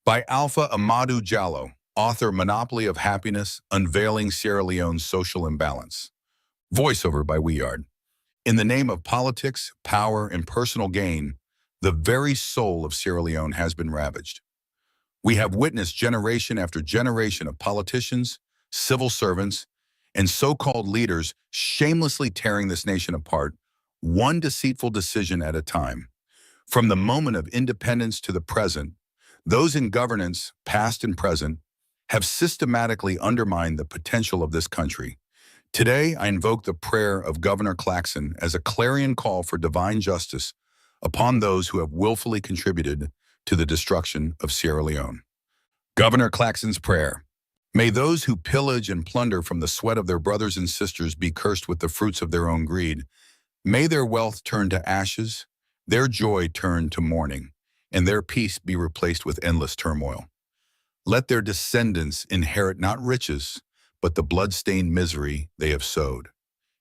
By Alpha Amadou Diallo, author Monopoly of Happiness, Unveiling Sierra Leone's Social Imbalance. Voiceover by Weard. In the name of politics, power, and personal gain, the very soul of Sierra Leone has been ravaged. We have witnessed generation after generation of politicians, civil servants, and so-called leaders shamelessly tearing this nation apart, one deceitful decision at a time. From the moment of independence to the present, those in governance, past and present, have systematically undermined the potential of this country. Today, I invoke the prayer of Governor Claxon as a clarion call for divine justice upon those who have willfully contributed to the destruction of Sierra Leone. Governor Claxon's prayer. May those who pillage and plunder from the sweat of their brothers and sisters be cursed with the fruits of their own greed. May their wealth turn to ashes, their joy turn to mourning, and their peace be replaced with endless turmoil. Let their descendants inherit not riches, but the blood-stained misery they have sowed.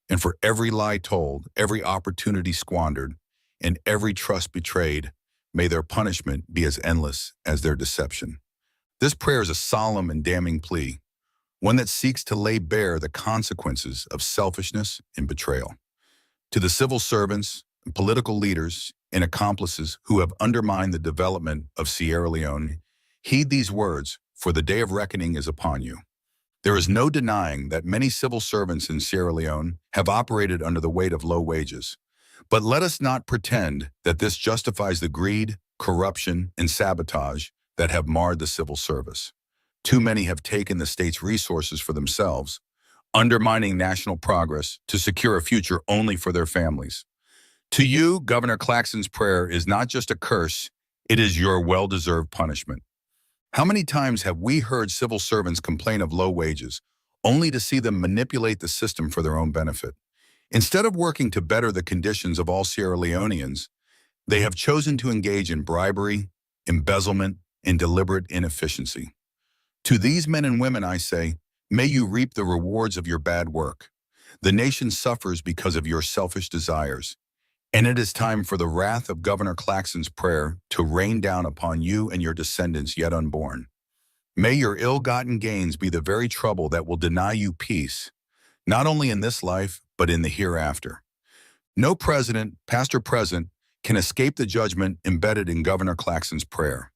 And for every lie told, every opportunity squandered, and every trust betrayed, may their punishment be as endless as their deception. This prayer is a solemn and damning plea, one that seeks to lay bare the consequences of selfishness and betrayal. To the civil servants, political leaders, and accomplices who have undermined the development of Sierra Leone, heed these words, for the day of reckoning is upon you. There is no denying that many civil servants in Sierra Leone have operated under the weight of low wages. But let us not pretend that this justifies the greed, corruption, and sabotage that have marred the civil service. Too many have taken the state's resources for themselves, undermining national progress to secure a future only for their families. To you, Governor Claxon's prayer is not just a curse, it is your well-deserved punishment. How many times have we heard civil servants complain of low wages, only to see them manipulate the system for their own benefit? Instead of working to better the conditions of all Sierra Leoneans, they have chosen to engage in bribery, embezzlement, and deliberate inefficiency. To these men and women I say, may you reap the rewards of your bad work. The nation suffers because of your selfish desires. And it is time for the wrath of Governor Claxon's prayer to rain down upon you and your descendants yet unborn. May your ill-gotten gains be the very trouble that will deny you peace, not only in this life, but in the hereafter. No president, past or present, can escape the judgment embedded in Governor Claxon's prayer.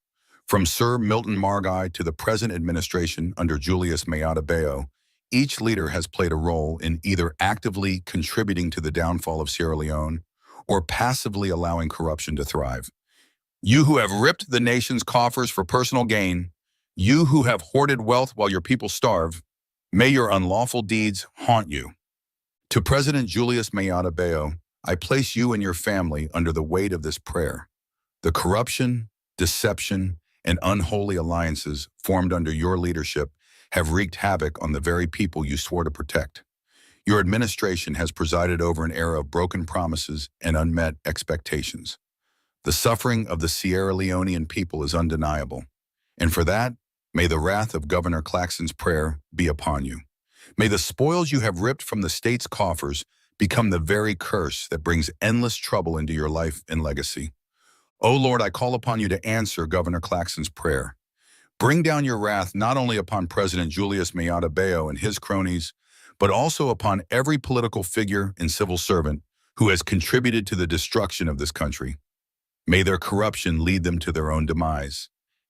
From Sir Milton Margai to the present administration under Julius Maada Bio, each leader has played a role in either actively contributing to the downfall of Sierra Leone or passively allowing corruption to thrive. You who have ripped the nation's coffers for personal gain, you who have hoarded wealth while your people starve, may your unlawful deeds haunt you. To President Julius Maada Bio, I place you and your family under the weight of this prayer. The corruption, deception, and unholy alliances formed under your leadership have wreaked havoc on the very people you swore to protect. Your administration has presided over an era of broken promises and unmet expectations. The suffering of the Sierra Leonean people is undeniable, and for that, may the wrath of Governor Claxon's prayer be upon you. May the spoils you have ripped from the state's coffers become the very curse that brings endless trouble into your life and legacy. O Lord, I call upon you to answer Governor Claxon's prayer. Bring down your wrath not only upon President Julius Maada Bio and his cronies, but also upon every political figure and civil servant who has contributed to the destruction of this country. May their corruption lead them to their own demise,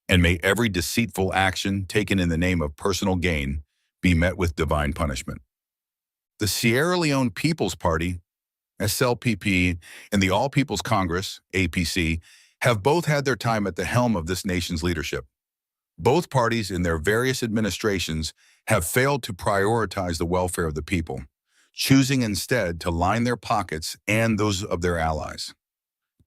and may every deceitful action taken in the name of personal gain be met with divine punishment. The Sierra Leone People's Party, SLPP, and the All People's Congress, APC, have both had their time at the helm of this nation's leadership. Both parties in their various administrations have failed to prioritize the welfare of the people, choosing instead to line their pockets and those of their allies.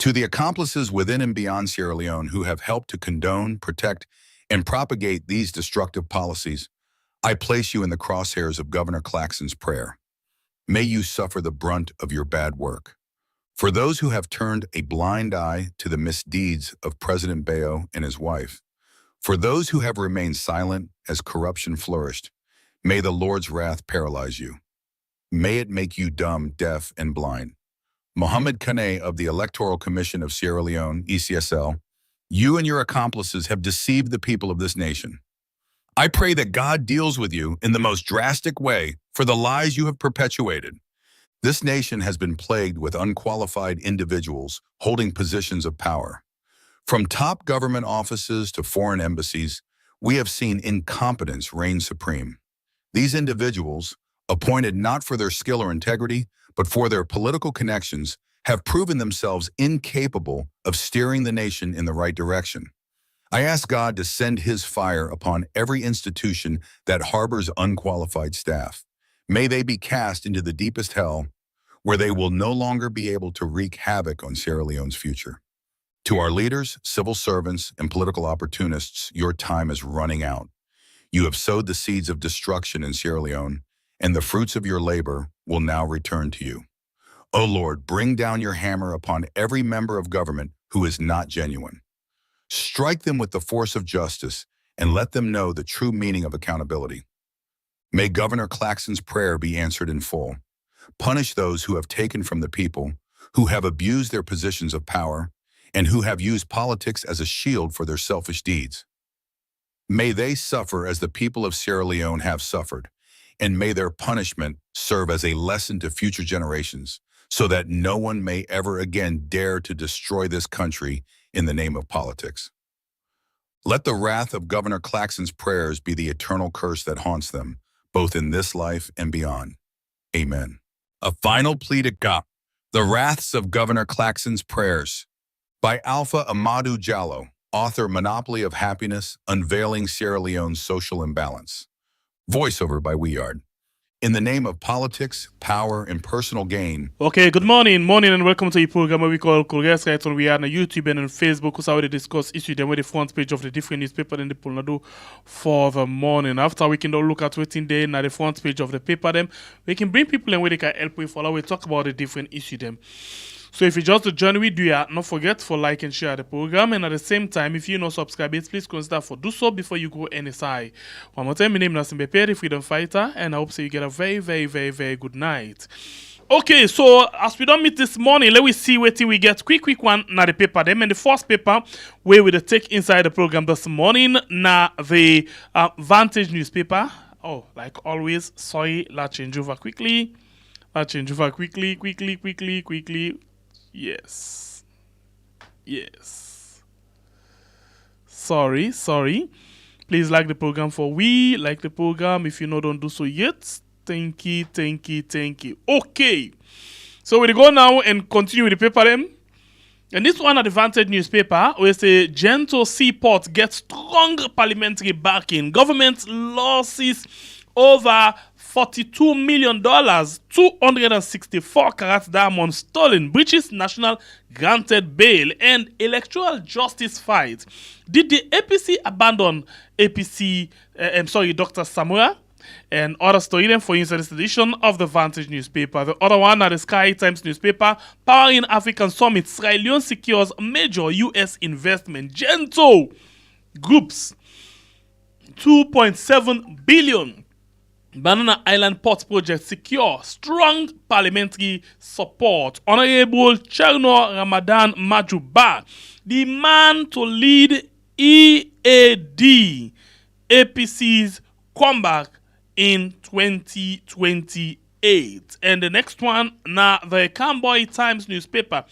To the accomplices within and beyond Sierra Leone who have helped to condone, protect, and propagate these destructive policies, I place you in the crosshairs of Governor Claxon's prayer. May you suffer the brunt of your bad work. For those who have turned a blind eye to the misdeeds of President Bio and his wife, for those who have remained silent as corruption flourished, may the Lord's wrath paralyze you. May it make you dumb, deaf, and blind. Mohammed Kane of the Electoral Commission of Sierra Leone, ECSL, You and your accomplices have deceived the people of this nation. I pray that God deals with you in the most drastic way for the lies you have perpetuated. This nation has been plagued with unqualified individuals holding positions of power. From top government offices to foreign embassies, we have seen incompetence reign supreme. These individuals, appointed not for their skill or integrity, but for their political connections, have proven themselves incapable of steering the nation in the right direction. I ask God to send his fire upon every institution that harbors unqualified staff. May they be cast into the deepest hell, where they will no longer be able to wreak havoc on Sierra Leone's future. To our leaders, civil servants, and political opportunists, your time is running out. You have sowed the seeds of destruction in Sierra Leone, and the fruits of your labor will now return to you. O Lord, bring down your hammer upon every member of government who is not genuine. Strike them with the force of justice and let them know the true meaning of accountability. May Governor Claxon's prayer be answered in full. Punish those who have taken from the people, who have abused their positions of power, and who have used politics as a shield for their selfish deeds. May they suffer as the people of Sierra Leone have suffered, and may their punishment serve as a lesson to future generations, so that no one may ever again dare to destroy this country in the name of politics. Let the wrath of Governor Claxon's prayers be the eternal curse that haunts them, both in this life and beyond. Amen. A final plea to God. The Wraths of Governor Claxon's Prayers by Alpha Amadou Diallo, author Monopoly of Happiness, Unveiling Sierra Leone's Social Imbalance. Voiceover by Weard. In the name of politics, power, and personal gain. Okay, good morning, and welcome to the program where we call KOL RES. Right on, we are on YouTube and on Facebook. So we discuss issues them with the front page of the different newspaper in the Polnado for the morning. After we can look at what's in there at the front page of the paper them, we can bring people in where they can help with follow. We talk about the different issues them. So if you just join with do not forget for like and share the program, and at the same time, if you not subscribe it, please consider for do so before you go any side. One more time, my name is Simbepe, the freedom fighter, and I hope so you get a very, very, very, very good night. Okay, so as we don't meet this morning, let me see what we get. Quick one na the paper them, and the first paper where we take inside the program this morning na the Vantage newspaper. Oh, like always, sorry, let's change over quickly. Quickly. Yes. Sorry. Please like the program for we. Like the program if you don't do so yet. Thank you. Okay. So we go now and continue with the paper then. And this one at the Vantage newspaper, we say Gento seaport gets strong parliamentary backing. Government losses over $42 million, 264 carat diamond stolen, breaches national granted bail, and electoral justice fight. Did the APC abandon Dr. Samura? And other story then for inside this edition of the Vantage newspaper. The other one at the Sky Times newspaper, Power in African Summit, Sierra Leone secures major U.S. investment. Gento groups $2.7 billion. Banana Island Port Project secure strong parliamentary support. Honorable Cherno Ramadan Majuba, the man to lead EAD, APC's comeback in 2028. And the next one, now the Camboy Times newspaper.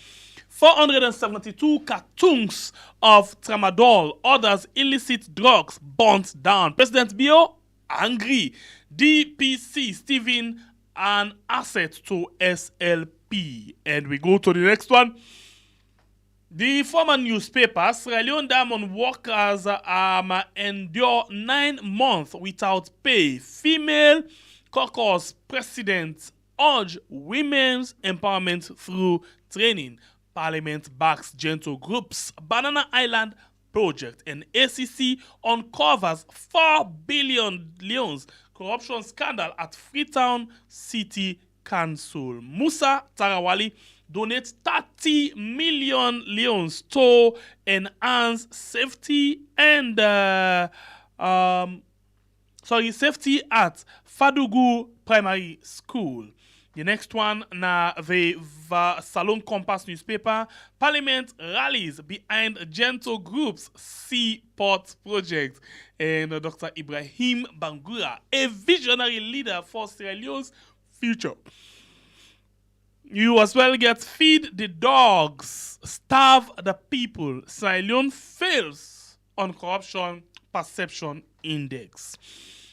472 cartons of tramadol, others illicit drugs burnt down. President Bio angry. DPC Stephen an asset to SLP. And we go to the next one. The former newspaper, Sierra Leone Diamond workers endure 9 months without pay. Female caucus president urge women's empowerment through training. Parliament backs Gento groups. Banana Island project, and ACC uncovers 4 billion leones corruption scandal at Freetown City Council. Musa Tarawali donates 30 million leones to enhance safety and safety at Fadugu Primary School. The next one, na the Salon Compass newspaper. Parliament rallies behind Gento Group's Seaport project. And Dr. Ibrahim Bangura, a visionary leader for Sierra Leone's future. You as well get feed the dogs, starve the people. Sierra Leone fails on corruption perception index.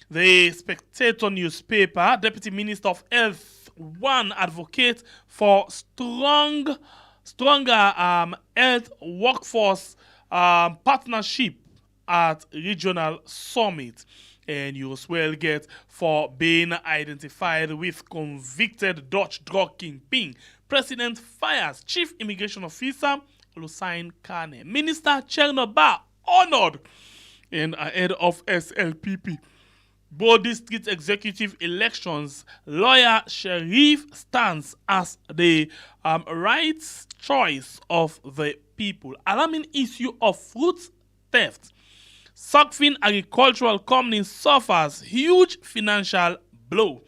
The Spectator newspaper, Deputy Minister of Health one advocate for stronger health workforce partnership at regional summit. And you as well get for being identified with convicted Dutch drug kingpin. President fires Chief Immigration Officer Lucien Kane. Minister Chernobyl honored and ahead of SLPP. Both district executive elections, lawyer Sharif stands as the right choice of the people. Alarming issue of fruit theft. Sokfin Agricultural Company suffers huge financial blow.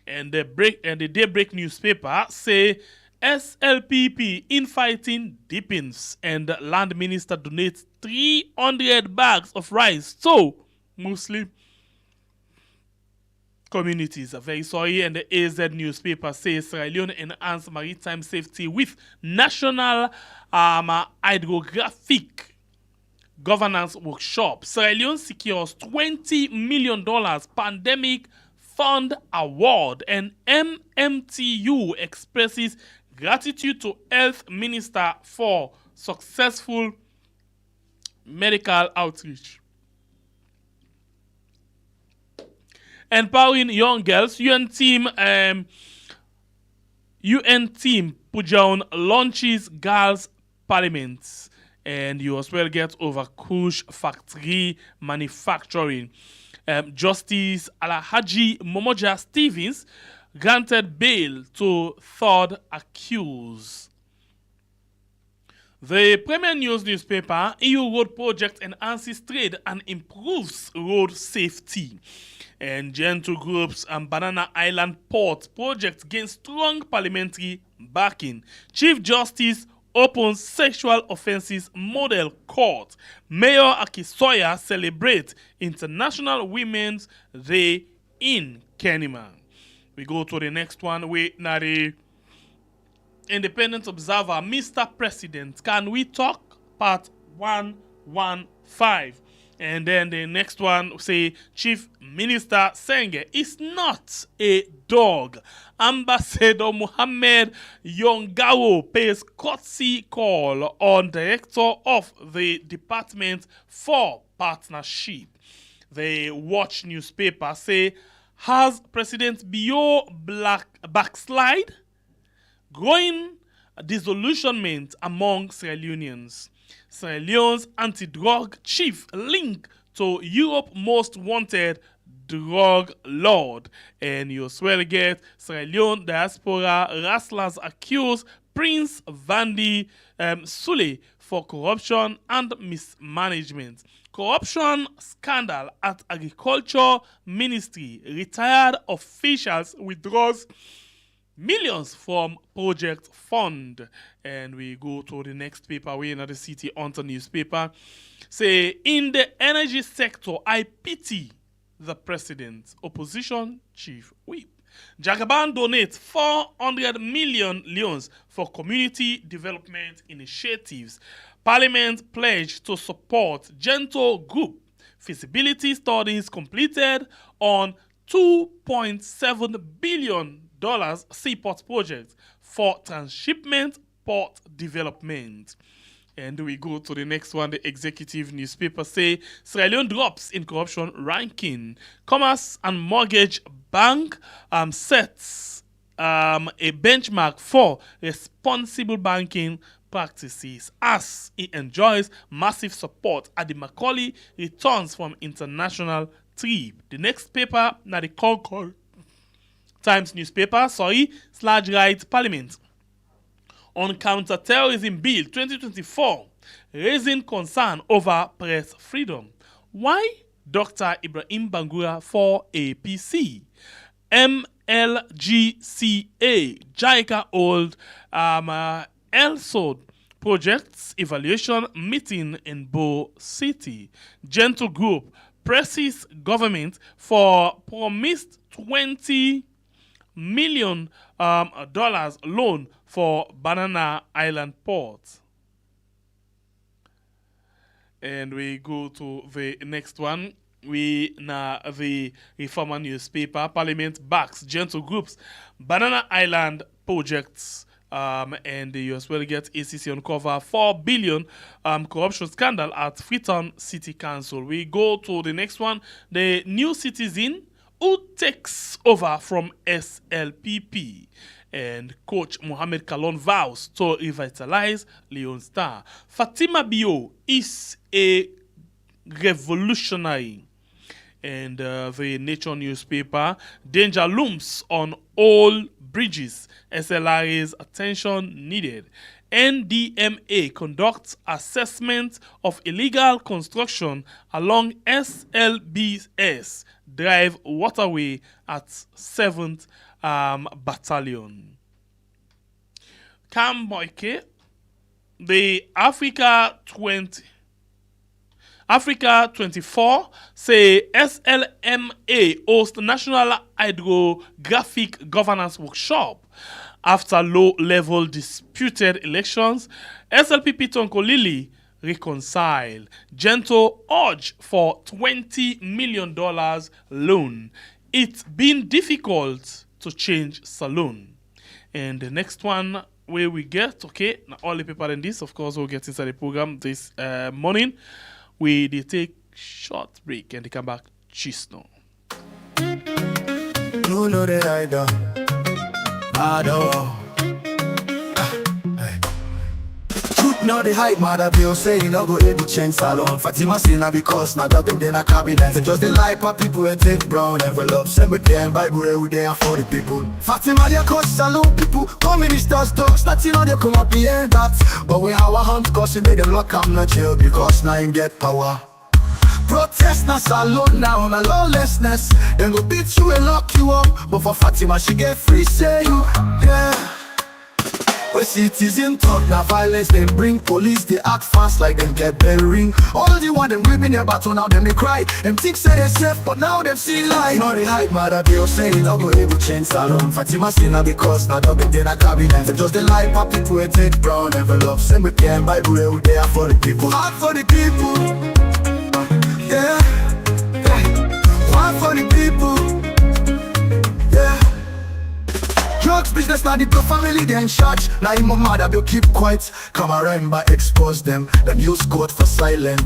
And the Daybreak newspaper say SLPP infighting deepens and land minister donates 300 bags of rice to Muslim communities are very sorry. And the AZ newspaper says Sierra Leone enhance maritime safety with national hydrographic governance workshop. Sierra Leone secures $20 million pandemic fund award, and MMTU expresses gratitude to health minister for successful medical outreach. Empowering young girls, UN team Pujaun launches girls parliament. And you as well get over Kush factory manufacturing. Justice Alhaji Momoja Stevens granted bail to third accused. The Premier News newspaper, EU road project enhances trade and improves road safety. And Gento Group's Banana Island Port project gains strong parliamentary backing. Chief Justice opens sexual offences model court. Mayor Akisoya celebrates International Women's Day in Kenema. We go to the next one with the Independent Observer, Mr. President, Can We Talk? Part 115. And then the next one say Chief Minister Senge is not a dog. Ambassador Mohammed Yongawo pays courtesy call on Director of the Department for Partnership. The Watch newspaper say, has President Bio backslide? Growing disillusionment among Sierra Leoneans. Sierra Leone's anti-drug chief link to Europe's most wanted drug lord. And you as well get Sierra Leone diaspora rustlers accuse Prince Vandi Sule for corruption and mismanagement. Corruption scandal at Agriculture Ministry. Retired officials withdraws millions from project fund. And we go to the next paper. We in the City Hunter newspaper. Say, in the energy sector, I pity the president. Opposition chief whip. Jagaban donates 400 million leones for community development initiatives. Parliament pledged to support Gento Group. Feasibility studies completed on $2.7 billion seaport project for transshipment port development. And we go to the next one. The executive newspaper say Sierra Leone drops in corruption ranking. Commerce and Mortgage Bank sets a benchmark for responsible banking practices as it enjoys massive support at the Macaulay returns from international trip. The next paper, now the Concord Times newspaper, /right Parliament. On Counter-Terrorism Bill 2024, raising concern over press freedom. Why Dr. Ibrahim Bangura for APC? LGCA, JICA Old ELSOD Projects Evaluation Meeting in Bo City. Gento Group presses government for promised $20 million loan for Banana Island Port. And we go to the next one. We na the Reformer newspaper. Parliament backs Gento Group's Banana Island projects. And the US will get ACC uncover $4 billion corruption scandal at Freetown City Council. We go to the next one. The new citizen who takes over from SLPP. And coach Mohamed Kalon vows to revitalize Leon Star. Fatima Bio is a revolutionary. And the Nature newspaper, danger looms on all bridges. SLRA's attention needed. NDMA conducts assessment of illegal construction along SLBS Drive waterway at 7th Battalion. Kamboike, the Africa 24 say SLMA host National Hydrographic Governance Workshop. After low-level disputed elections, SLPP Tonkolili reconcile. Gento urge for $20 million loan. It's been difficult to change saloon. And the next one where we get, okay, now all the people in this, of course, we'll get inside the program this morning. We they take short break and they come back cheese now. You know that I don't. Truth not the hype, mother bill say you no go able change salon. Fatima say na because na that them a cabinet. They just the lie for people and take brown envelopes. Send with them Bible every day for the people. Fatima they cause salon people. Come ministers talks, nothing on they come up here that. But we our hunt cause we made them lock up not chill because now you get power. Protest na salon now on a lawlessness. Then go beat you and lock you up. But for Fatima she get free say you, yeah. When citizens talk na violence, then bring police, they act fast like them get bell ring. All the one them whipping their battle, now them they cry. Them think say they safe, but now them see light. Not the hype, mother bill say no go able change salon. Fatima say na because now double they na cabinet. They just the lie for people who take brown envelopes. Send with them Bible every day for the people. Hard for the people, yeah. One for the people, yeah. Drugs business, now the poor family they in charge. Now my mother will keep quiet. Come around but expose them. Them use code for silent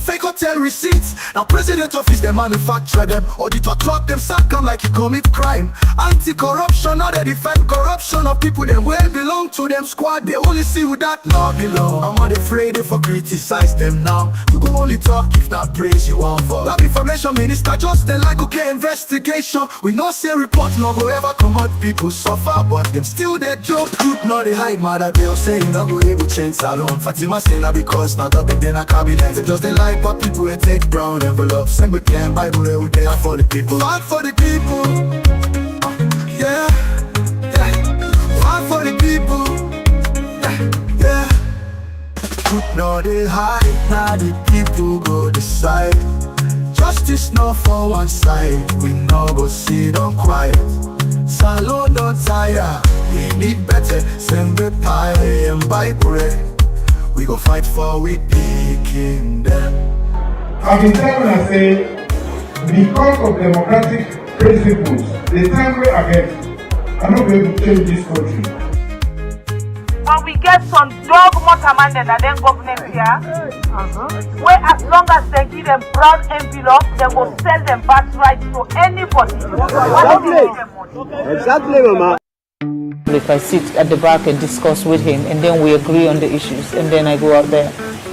fake hotel receipts. Now president office they manufacture them. Auditor clock them sack them like you commit crime. Anti-corruption, now they defend corruption of people that well belong to them squad. They only see who that law belong. I'm not afraid if I criticize them now. We go only talk if not praise you want for. That information minister just they like okay investigation. We no say report no go ever come out people suffer. But them still they joke. Group not the high mother bill say you no go able change salon. Fatima say na because not up in the cabinet. They just they like but people who take brown envelopes. Send with them Bible every day for the people. Fight for the people, yeah, yeah. Fight for the people, yeah, yeah. Truth not the hype, now the people go decide. Justice not for one side, we no go sit on quiet. Salon don't tire, we need better. Send the pie and buy bread. We go fight for we picking them. I've been telling her say, because of democratic principles, the time we are getting, I'm not going to change this country. But we get some dog more commanded than them government here. Where as long as they give them brown envelope, they will sell them birthright to anybody. Exactly, Mama. If I sit at the back and discuss with him and then we agree on the issues and then I go out there.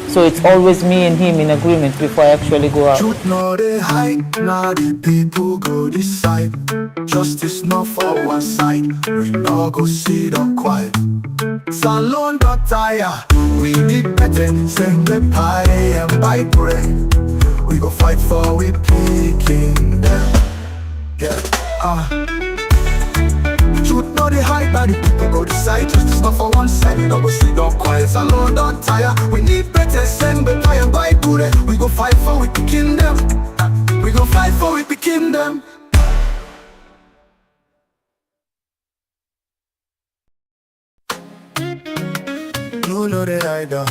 So it's always me and him in agreement before I actually go out. Truth not the hype, now the people go decide. Justice not for one side, we no go sit up quiet. Salon don't tire, we need better. Send the pie and buy bread. We go fight for we picking them. Yeah, no go sit down quiet. Salon don't tire. We need better send, but I am by booty. We go fight for we picking them. We go fight for we picking them. You know that I don't.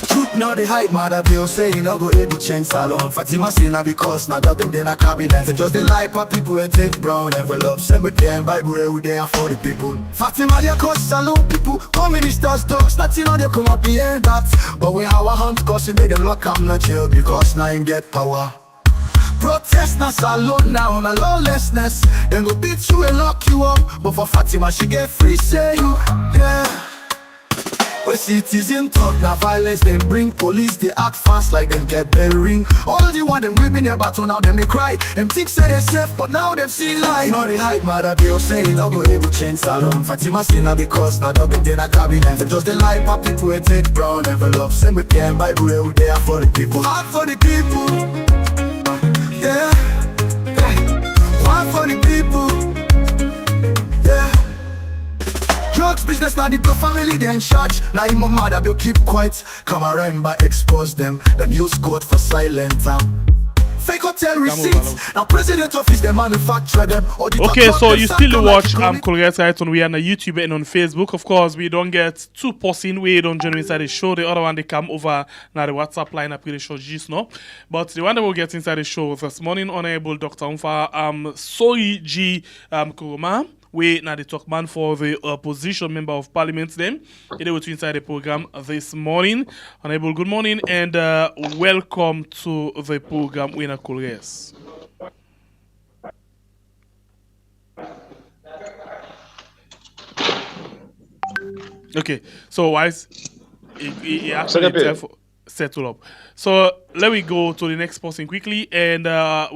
Truth not the hype, mother bill say you no go able change salon. Fatima say na because na double then a cabinet. They just the lie for people and take brown envelopes. Send with them Bible every day for the people. Fatima they cause salon people. Come ministers dogs, nothing on they come up here that. But we our hunt cause we make them lock up not chill because now you get power. Protest na salon now on a lawlessness. Then go beat you and lock you up. But for Fatima she get free say you, yeah. When citizens talk na violence, then bring police, they act fast like them get bearing. All the one them whipping their battle, now them they cry. Them think say they safe, but now them see light. Not the hype, mother bill say no go able change salon. Fatima say na because na double then a cabinet. They just the lie for people who take brown envelopes. Send with them Bible every day for the people. Heart for the people, yeah. One for the people, yeah. Drugs business now the poor family they in charge. Now my mother will keep quiet. Come around but expose them. The news code for silent fake hotel receipts. Now president office they manufacture them. Okay, so you still watch KOL RES right on we are on YouTube and on Facebook. Of course, we don't get two person we don't join inside the show. The other one they come over now the WhatsApp line. I'm pretty sure just no. But the one that will get inside the show this morning, Honorable Dr. Umfa Soyi G Kuruma. We now the talk man for the opposition member of parliament them. They were inside the program this morning. Honorable, good morning and welcome to the program we na KOL RES. Okay, so wise he actually settle up. So let me go to the next person quickly, and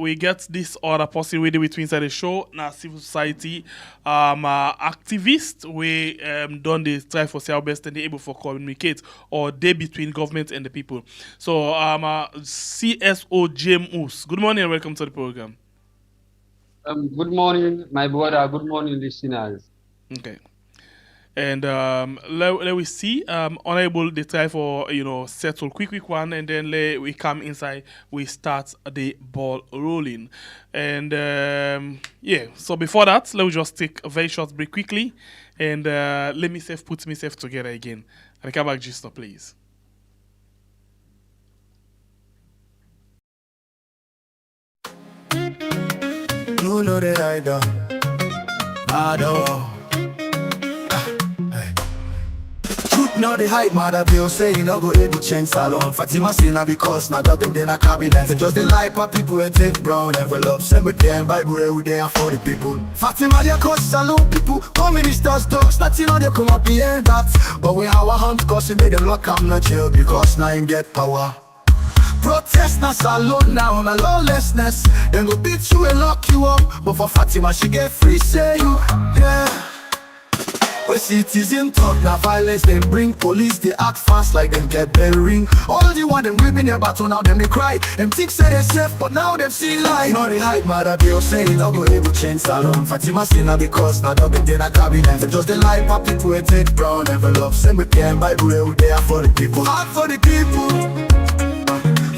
we get this other person we do between inside the show. Now civil society activist we done this try for say our best and they able for communicate or they between government and the people. So CSO James, good morning and welcome to the program. Good morning, my brother. Good morning, listeners. Okay. And let we see Honorable they try for settle quick one, and then we come inside, we start the ball rolling. And yeah, so before that, let me just take a very short break quickly, and let me put myself together again. And come back just please. You know that I don't. Now the hype, mother bill say you no go able change salon. Fatima say na because na double then a cabinet. They just the lie for people and take brown envelopes. Send with them Bible every day for the people. Fatima they cause salon people. Come ministers dogs, nothing on they come up here that. But we our hunt cause we made them lock up not chill because now you get power. Protest na salon now on a lawlessness. Then go beat you and lock you up. But for Fatima she get free say you, yeah. When citizens talk na violence, then bring police, they act fast like them get bearing. All the one them whipping their battle, now them they cry. Them think say they safe, but now them see light. Not the hype, mother bill say you no go able change salon. Fatima say na because na double then a cabinet. They just the lie for people and take brown envelopes. Send with them Bible every day for the people. Heart for the people,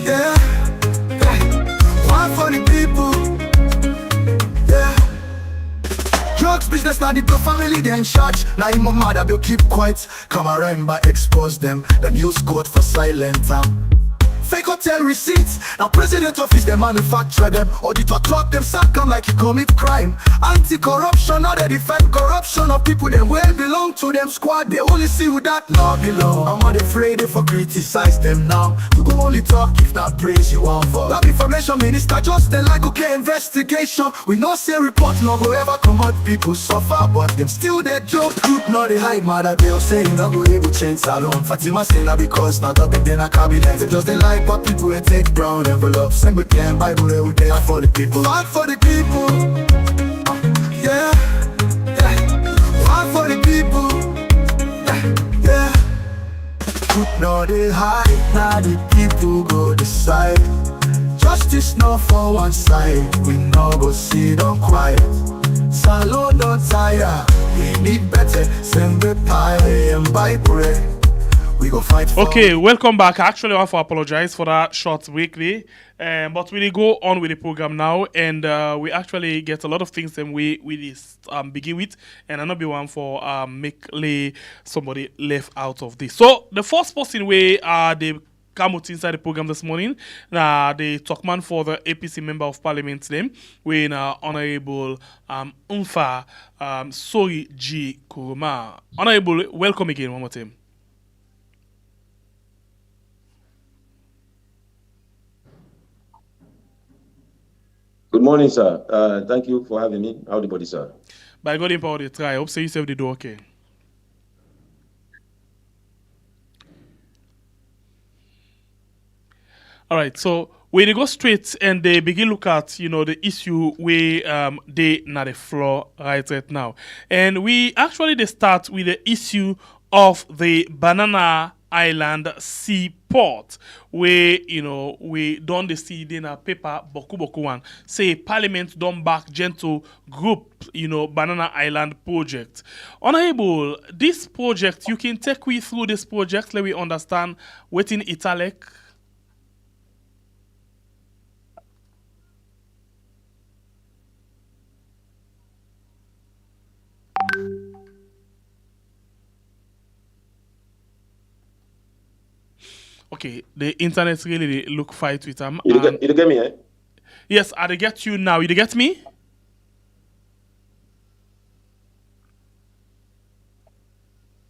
yeah. One for the people, yeah. Drugs business now the poor family they in charge. Now my mother will keep quiet. Come around but expose them. The news code for silent fake hotel receipts. Now president office they manufacture them. Auditor clock them sack them like you commit crime. Anti-corruption, now they defend corruption of people they well belong to them squad. They only see who that law belong. I'm not afraid if I criticize them now. We go only talk if not praise you want for. That information minister just they like okay investigation. We no say report no go ever come out people suffer, but them still they joke. Group not the high mother bill say you no go able change salon. Fatima say na because not up in a cabinet. They just they like but people and take brown envelopes. Send with them Bible every day for the people. Fight for the people, yeah, yeah. Fight for the people, yeah, yeah. Truth not the high, now the people go decide. Justice not for one side, we no go sit down quiet. Salon don't tire. We need better. Send the pie and buy bread. We go fight for. Okay, welcome back. I actually want to apologize for that short weekly, but we go on with the program now, and we actually get a lot of things and we begin with, and I not be one for make somebody left out of this. So the first person we they come out inside the program this morning, the talkman for the APC member of Parliament name, we Honorable Umfa Sori G Kuruma. Honorable, welcome again one more time. Good morning, sir. Thank you for having me. Howdy, body, sir. By God in power, they try. I hope say yourself they do okay. All right, so we go straight and they begin look at the issue we they na the floor right now, and we actually they start with the issue of the Banana Island seaport, where we don't the see in a paper boku one say Parliament don't back Gento group Banana Island project. Honorable, this project you can take we through this project. Let we understand what in italic. Okay, the internet really look fight with them. You get me, eh? Yes, I get you now. You get me?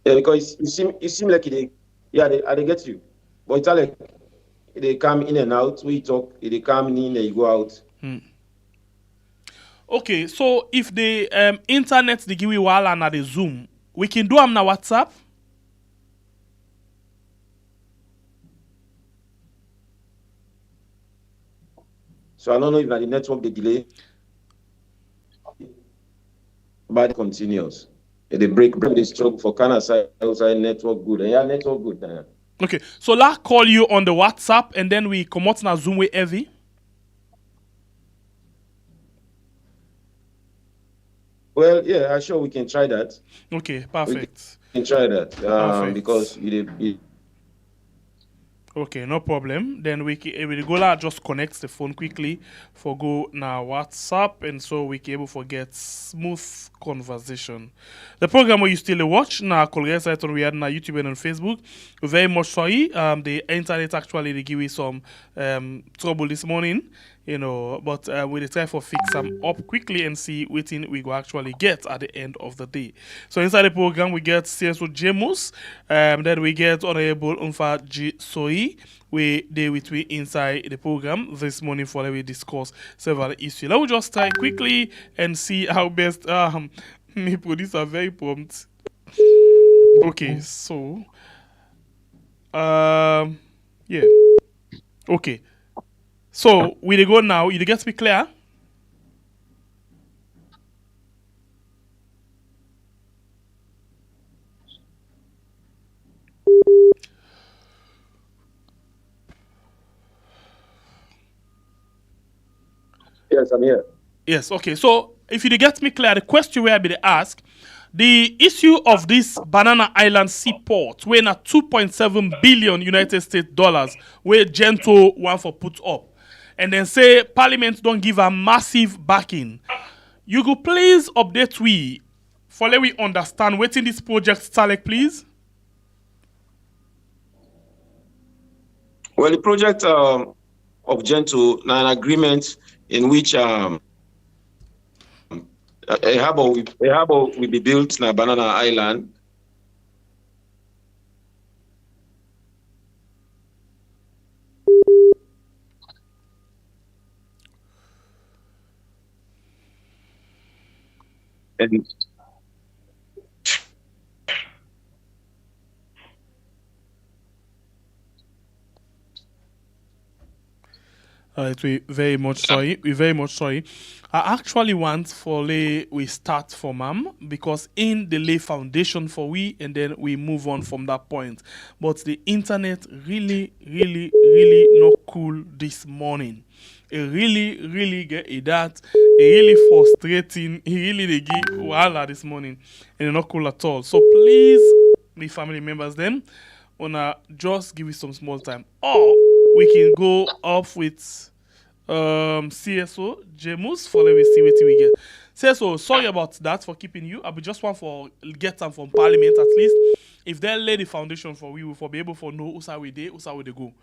Yeah, because it seem like they get you. But it's like they come in and out. We talk, they come in, they go out. Okay, so if the internet they give you while and the Zoom, we can do them now WhatsApp. So I don't know if the network they delay, but it continues. They break the stroke for Canada side outside network good. Yeah, network good. Okay, so let's call you on the WhatsApp and then we come out na Zoom with heavy. Well, yeah, I'm sure we can try that. Okay, perfect. We can try that because Okay, no problem. Then we go la just connect the phone quickly for go now WhatsApp, and so we can able to get smooth conversation. The program where you still watch now, KOL RES site on we had na YouTube and on Facebook. We're very much sorry. The internet actually they give you some trouble this morning, but we try for fix them up quickly and see what we go actually get at the end of the day. So inside the program we get CSO Jamus, then we get Honorable Umfa G Soi. We with we inside the program this morning for we discuss several issues. Let me just try quickly and see how best me producer very prompt. Okay, so yeah. Okay. So we go now. You get me clear? Yes, I'm here. Yes, okay. So if you get me clear, the question where I be ask, the issue of this Banana Island seaport, where na 2.7 billion United States dollars, where Gento want for put up, and then say Parliament don't give a massive backing. You go please update we for let we understand what in this project start, please. Well, the project of Gento, an agreement in which a harbor will be built in a Banana Island. And We're very much sorry. We're very much sorry. I actually want for we start from because in the lay foundation for we and then we move on from that point. But the internet really not cool this morning. It really get that. It really frustrating. It really they give wahala this morning and it's not cool at all. So please, the family members, them wanna just give it some small time, or we can go up with CSO Jamus for let me see what we get. CSO, sorry about that for keeping you. I be just want for get them from Parliament at least. If they lay the foundation for we will for be able for know who's we dey go.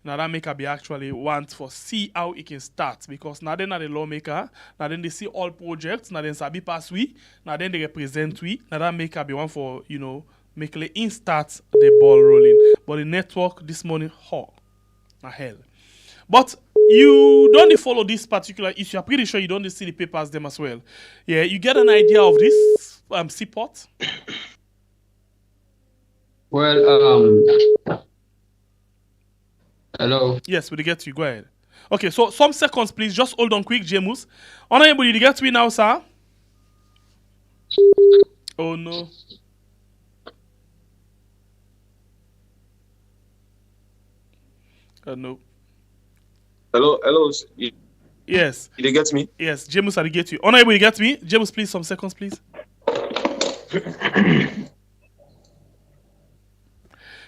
Now that make be actually want for see how it can start, because now they not the lawmaker, now then they see all projects, now then sabi pass we, now then they represent we, now that make be one for make the in start the ball rolling. But the network this morning, hell. But you don't follow this particular issue. I'm pretty sure you don't see the papers them as well. Yeah, you get an idea of this seaport? Well, hello. Yes, we'll get you. Go ahead. Okay, so some seconds, please. Just hold on quick, Jamus. Honorable, you get me now, sir? Oh, no. No. Hello. Yes. You get me? Yes, James, I get you. Honorable, you get me? James, please, some seconds, please.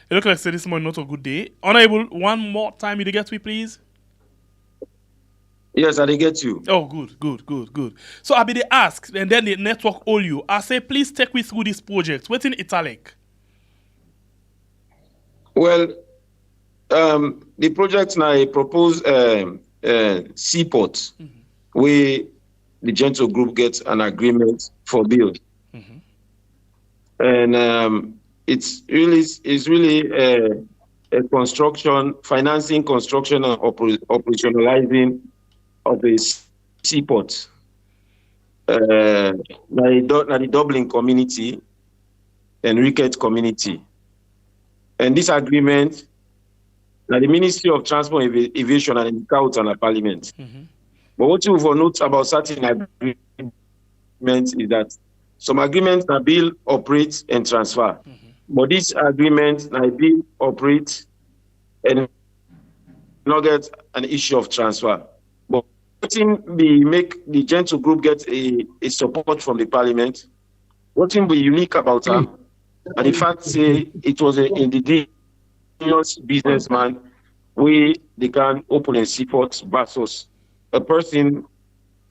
It looks like say this morning not a good day. Honorable, one more time, you get me, please? Yes, I get you. Oh, good. So I be they ask, and then the network all you. I say, please take me through this project. What's in italic? Well, the project now I propose seaport, where the Gento group gets an agreement for build, and it's really a construction, financing, construction, and operationalizing of a seaport. The Dublin community and Rickett community, and this agreement. Now, the Ministry of Transport, Aviation, and Agriculture and Parliament. But what you will note about certain agreements is that some agreements are build, operate, and transfer. But these agreements are build, operate, and not get an issue of transfer. But we make the Gento group get a support from the Parliament. What will be unique about them, and in fact, say it was an indigenous businessman where they can open a seaport versus a person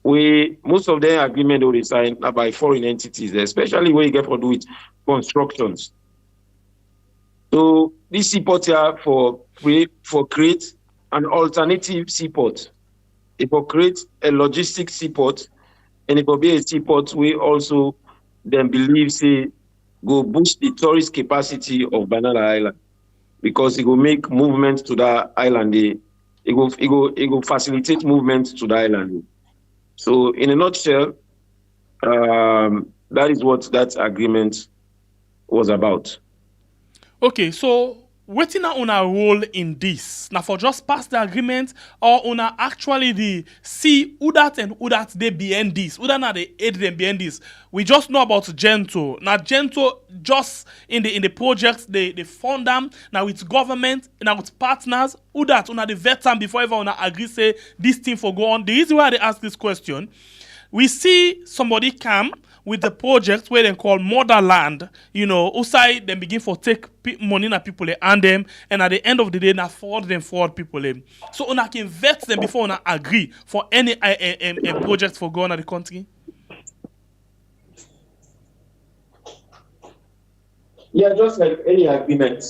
where most of their agreement will signed by foreign entities, especially where you get to do with constructions. So this seaport here for create an alternative seaport. It will create a logistics seaport, and it will be a seaport where also then believe say go boost the tourist capacity of Banana Island, because it will make movement to that island. It will facilitate movement to the island. So in a nutshell, that is what that agreement was about. Okay, so waiting on a role in this. Now for just pass the agreement, or on actually the see who that they behind this, who that not they aid them behind this. We just know about Gento. Now Gento just in the projects they fund them now with government, now with partners, who that on the vet time before everyone agree say this thing for go on. The reason why they ask this question, we see somebody come with the project where they call Motherland, who side then begin for take money na people and them, and at the end of the day na forward people them. So una can vet them before una agree for any project for going on the country. Yeah, just like any agreement,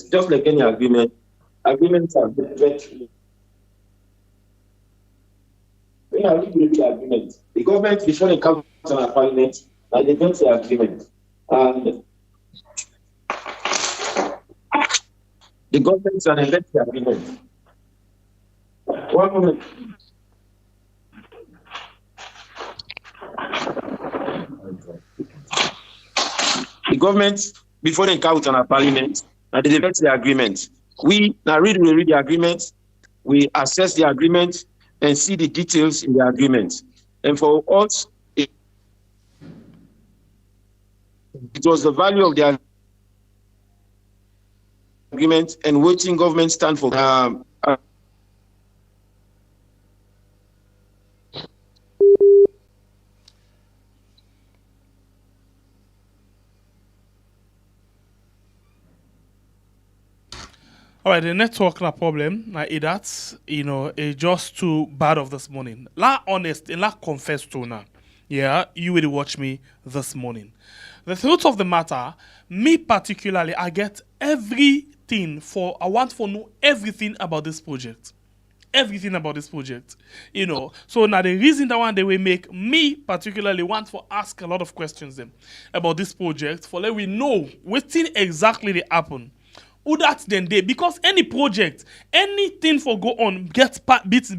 agreements are vetted. When I read the agreement, the government before they come to our Parliament, and they don't say agreement. And the government and elect the agreement. One moment. The government, before they come to our Parliament, and they elect the agreement. We now read the agreement, we assess the agreement, and see the details in the agreement. And for us, it was the value of the agreement and waiting government stand for. All right, the network na problem. Now that's it's just too bad of this morning. La honest and la confess to now. Yeah, you will watch me this morning. The truth of the matter, me particularly, I get everything I want to know everything about this project. Everything about this project. So now the reason that one they will make me particularly want to ask a lot of questions them about this project for let we know what thing exactly they happen. Who that's then they because any project, anything for go on, get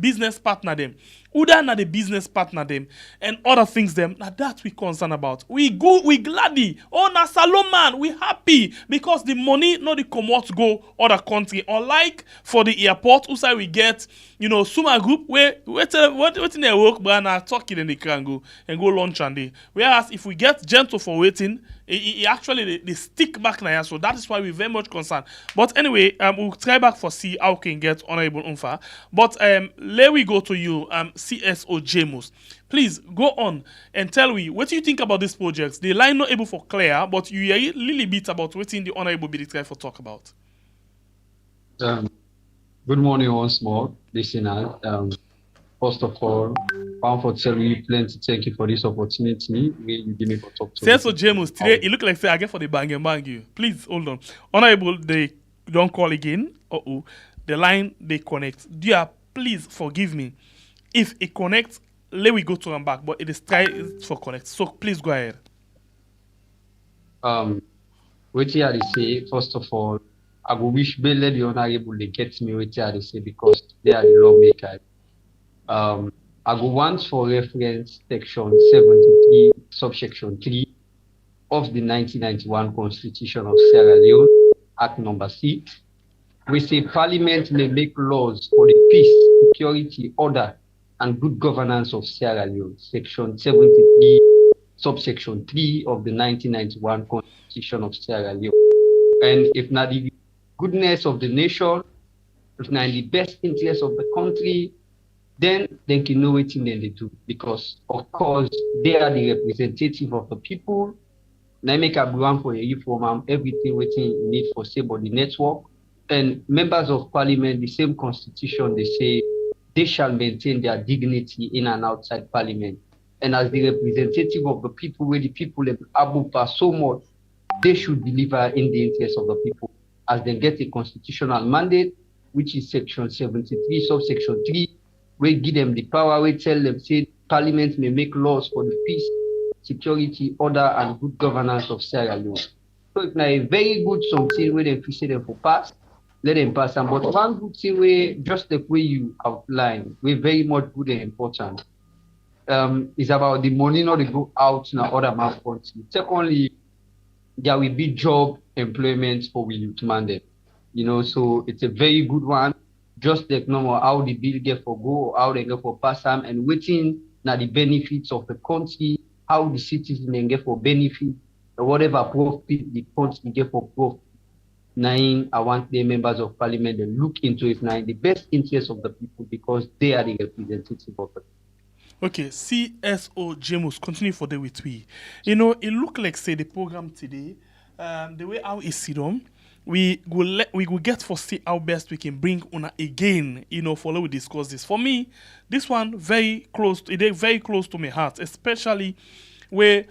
business partner them. Who that na the business partner them and other things them. Now that we concerned about. We gladly. Oh na Salomon, we happy because the money not the come out go other country. Unlike for the airport, who say we get Suma Group where what in their work but na talking in the can go and go launch and day. Whereas if we get Gento for waiting, it actually they stick back now, so that is why we're very much concerned. But anyway, we'll try back for see how we can get Honorable Unfa. But let we go to you, CSO Jamus. Please go on and tell me what do you think about this project. The line not able for clear, but you hear a little bit about what in the Honorable Billy try for talk about. Good morning once more, listeners. First of all, I want to tell you plenty thank you for this opportunity. You give me for talk to. So James, today it look like say I get for the bang and bang you. Please hold on. Honorable, they don't call again. The line they connect. Dear, please forgive me. If it connects, let we go to and back, but it is try for connect. So please go ahead. What you say, first of all, I go wish Belle the Honorable they get me what you say because they are the lawmakers. I go want for reference section 73, subsection 3 of the 1991 Constitution of Sierra Leone, Act number 6. We say Parliament may make laws for the peace, security, order, and good governance of Sierra Leone, section 73, subsection 3 of the 1991 Constitution of Sierra Leone. And if not the goodness of the nation, if not the best interest of the country, then they can know what they do because, of course, they are the representative of the people. They make a plan for a reform, everything waiting you need for say about the network. And members of parliament, the same constitution, they say they shall maintain their dignity in and outside parliament. And as the representative of the people, where the people have above so much, they should deliver in the interest of the people as they get a constitutional mandate, which is section 73, subsection 3. We give them the power, we tell them, say, Parliament may make laws for the peace, security, order, and good governance of Sierra Leone. So if now a very good something where they say them for pass, let them pass them. But one good thing where, just the way you outline, we're very much good and important, is about the money not to go out in other man country. Secondly, there will be job employment for we youth mandate. So it's a very good one. Just like normal how the bill get for go, how they get for pass them, and waiting now the benefits of the country, how the citizens then get for benefit, or whatever profit the country get for profit. Now, I want the members of parliament to look into it now in the best interest of the people because they are the representative of the people. Okay, CSO James, continue for the with we. It look like say the program today, the way how it's sit on. We will get for see how best we can bring una again, for we discuss this. For me, this one very close to my heart, especially where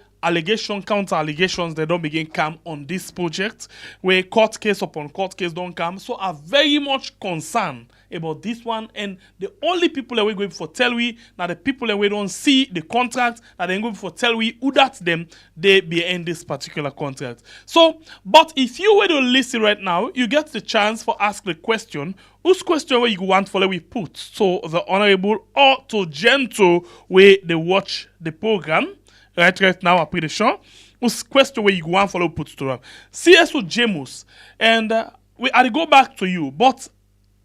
counter allegations they don't begin come on this project, where court case upon court case don't come. So I'm very much concerned about this one, and the only people that we're going for tell we now the people that we don't see the contract that they're going for tell we who that's them they be in this particular contract. So, but if you were to listen right now, you get the chance for ask the question. Whose question where you want for we put so the honorable or to Gento where they watch the program right now. I'm pretty sure. Whose question where you want for put to them. CSO James and I go back to you, but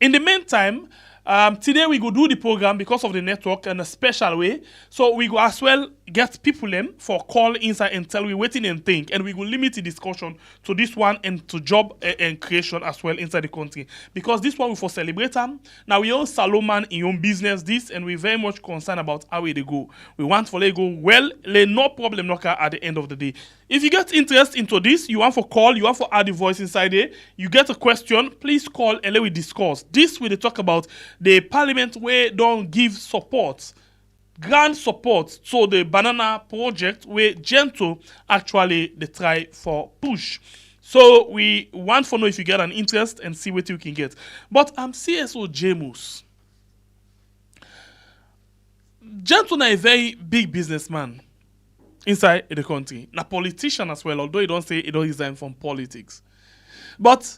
in the meantime, Today we go do the program because of the network in a special way. So we go as well get people them for call inside and tell we waiting and think, and we will limit the discussion to this one and to job and creation as well inside the country, because this one we for celebrate them. Now we own Salomon in your own business this, and we very much concerned about how they go. We want for they go well, no problem knocker at the end of the day. If you get interest into this, you want for call, you want for add the voice inside there, you get a question, please call and let we discuss. This we talk about the parliament where don't give support, grant support to the banana project where Gento actually they try for push. So we want to know if you get an interest and see what you can get. But I'm CSO Jamus. Gento is a very big businessman inside the country. A politician as well, although he don't say he don't resign from politics. But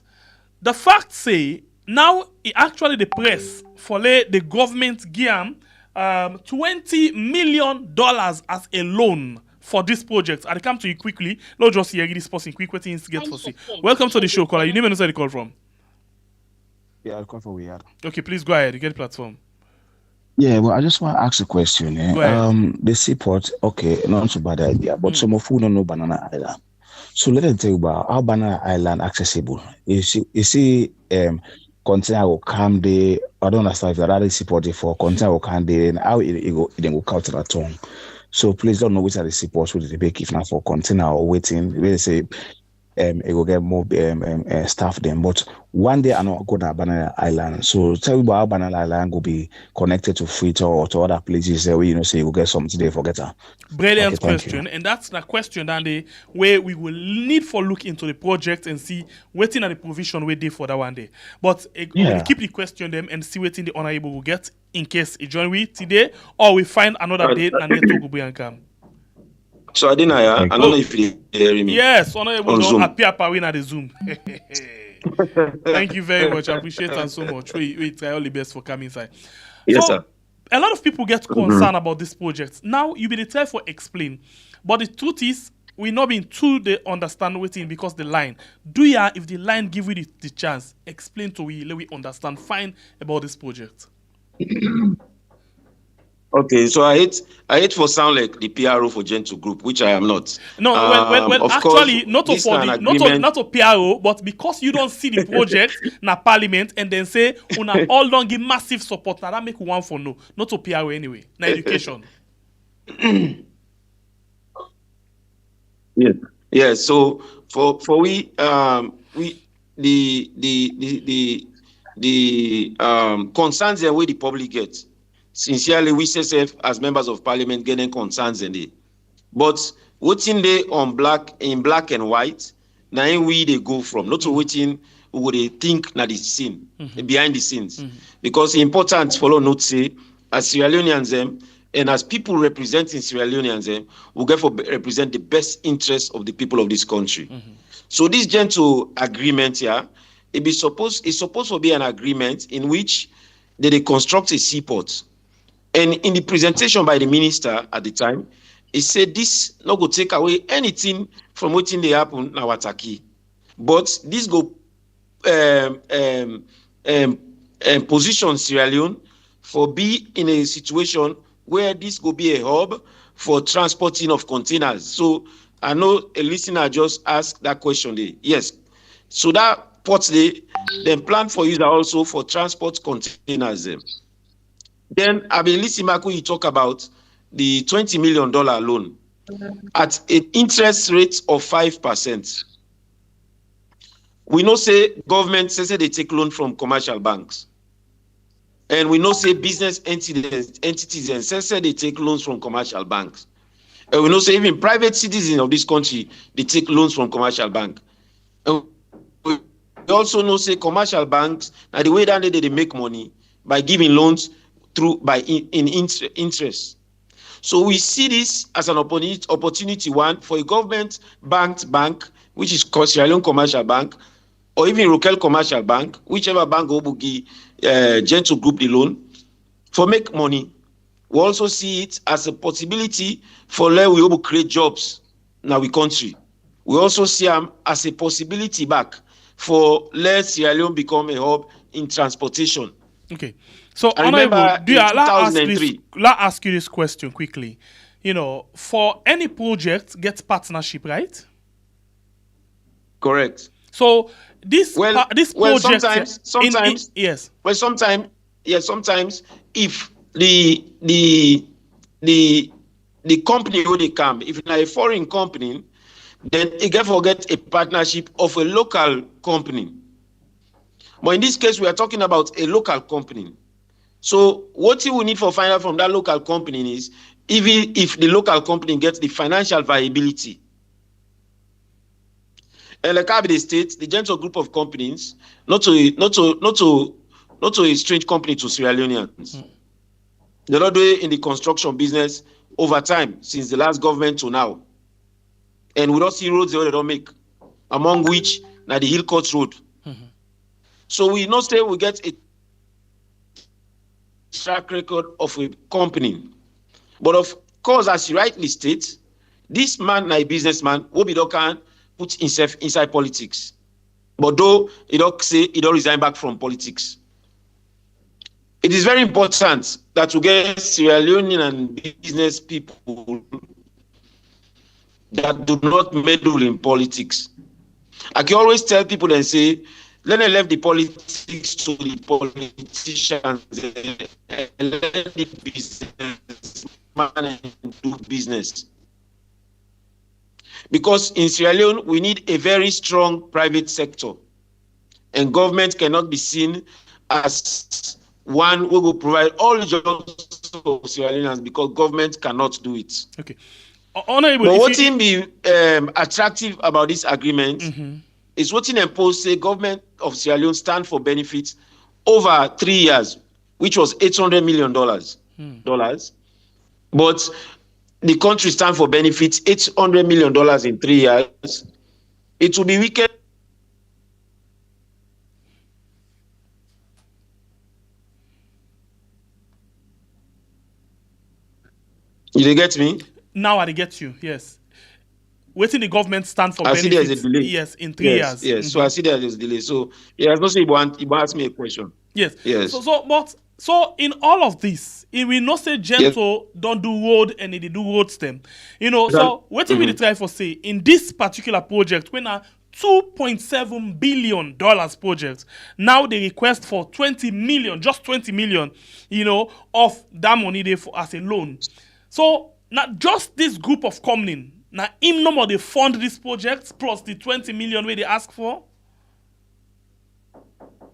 the fact say now he actually the press for the government give him $20 million as a loan for this project. I'll come to you quickly. Let's just hear this person quick what things get for see. Welcome to the show, caller. You name and where you call from? Yeah, I'll call for Weird. Okay, please go ahead. You get the platform. Yeah, well, I just want to ask a question. The seaport, okay, not so bad idea, but some of you don't know Banana Island. So let me tell you about how Banana Island accessible. You see, container will come there. I don't understand if you're already supported for container will come there and how it will count to the tongue. So please don't know which are the supports with the big if not for container or waiting. They say it will get more staff then. But one day I'm not going to Banana Island. So tell me about how Banana Island will be connected to Freetown or to other places where you know say you will get something there for getter. Brilliant question, and that's the question that day where we will need for look into the project and see waiting at the provision we did for that one day. But we'll keep the question them and see waiting the honorable will get in case he join we today or we find another date and network will be and come. So I don't know if you hear me. Yes, honorable don't appear in at the Zoom. Thank you very much. I appreciate that so much. We try all the best for coming inside. Yes, sir. A lot of people get concerned about this project. Now you be the try for explain, but the truth is we not been too the understand waiting because the line. Do ya if the line give you the chance, explain to we let we understand fine about this project. Okay, so I hate for sound like the PRO for Gento Group, which I am not. No, well actually, not a PRO, but because you don't see the project na parliament and then say una all don't give massive support. Now that make one for no, not a PRO anyway. Na education. Yeah. So for we the concerns that we the public get. Sincerely, we say as members of parliament getting concerns in it. But waiting there on in black and white, now we they go from not to waiting who they think na the scene behind the scenes. Because it's important for not say as Sierra Leoneans and as people representing Sierra Leoneans will get for represent the best interests of the people of this country. So this Gento agreement here, it's supposed to be an agreement in which they construct a seaport. And in the presentation by the minister at the time, he said this not go take away anything from what they happen now at Taki. But this go position Sierra Leone for be in a situation where this go be a hub for transporting of containers. So I know a listener just asked that question there. Yes. So that port they plan for use also for transport containers. Then I been listening back when you talk about the $20 million loan at an interest rate of 5%. We know say government says they take loan from commercial banks. And we know say business entities and says they take loans from commercial banks. And we know say even private citizens of this country, they take loans from commercial bank. And we also know say commercial banks, now the way that they make money by giving loans in interest. So we see this as an opportunity one for a government banked bank, which is Sierra Leone Commercial Bank, or even Rokel Commercial Bank, whichever bank will give Gento Group the loan, for make money. We also see it as a possibility for let we create jobs in our country. We also see them as a possibility back for let Sierra Leone become a hub in transportation. Okay. So, I remember Honorable, in 2003. let ask you this question quickly. You know, for any project, get partnership, right? Correct. So this this project, sometimes yes. Well, sometimes if the company where they come, if it's a foreign company, then it can forget a partnership of a local company. But in this case, we are talking about a local company. So what you will need for find out from that local company is even if the local company gets the financial viability. And like I state, the Gento group of companies, not to a strange company to Sierra Leoneans. They're not doing in the construction business over time since the last government to now. And we don't see roads they don't make, among which now the Hill Court Road. So we not say we get a track record of a company. But of course, as you rightly state, this man, like businessman, will be can put himself inside politics. But though he don't say he don't resign back from politics. It is very important that we get Sierra Leonean and business people that do not meddle in politics. I can always tell people and say, let them leave the politics to the politicians and let the businessman do business. Because in Sierra Leone, we need a very strong private sector. And government cannot be seen as one who will provide all the jobs for Sierra Leoneans because government cannot do it. Okay. Honorable, but what can be attractive about this agreement is what in impose say government of Sierra Leone stand for benefits over 3 years, which was $800 million. But the country stand for benefits $800 million in 3 years. It will be wicked. You get me? Now I get you, yes. Waiting the government stand for benefits. I see there's a delay. Yes, in 3 years. Yes, so I see there's a delay. So, yeah, no say you want ask me a question. Yes. Yes. So in all of this, if we not say Gento don't do road and they do road stem. You know, so what we try for say in this particular project, when a $2.7 billion project, now they request for 20 million, just 20 million, you know, of that money they for as a loan. So not just this group of company, now him no more they fund this project plus the 20 million where they ask for.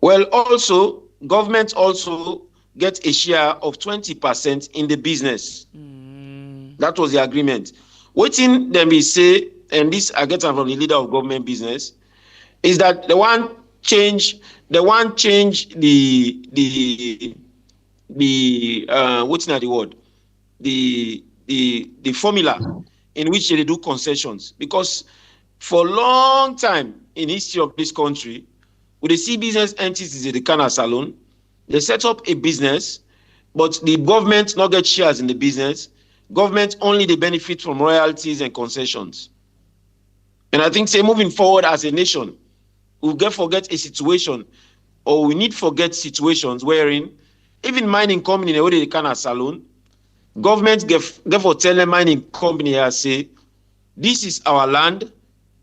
Well, also government also get a share of 20% in the business. That was the agreement. Waiting them we say, and this I get from the leader of government business, is that the one change the what's not the word? The formula in which they do concessions. Because for a long time in history of this country, with the see business entities in the Kana Salon, they set up a business, but the government not get shares in the business. Government only they benefit from royalties and concessions. And I think say moving forward as a nation, we'll forget a situation, or we need forget situations wherein even mining company in the Kana Salon, government therefore tell the mining company here say, this is our land,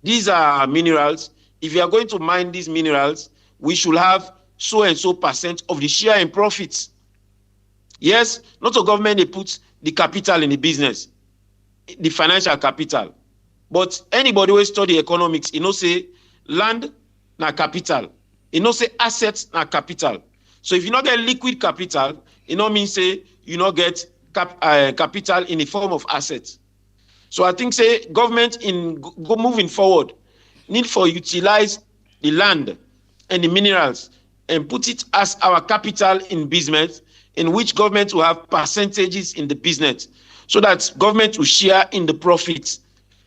these are our minerals. If you are going to mine these minerals, we should have so and so % of the share in profits. Yes, not a government they put the capital in the business, the financial capital. But anybody who study economics, you know say land na capital. You know say assets na capital. So if you not get liquid capital, it not mean say you not get capital in the form of assets. So I think say government in moving forward need for utilize the land and the minerals and put it as our capital in business, in which government will have percentages in the business, so that government will share in the profits.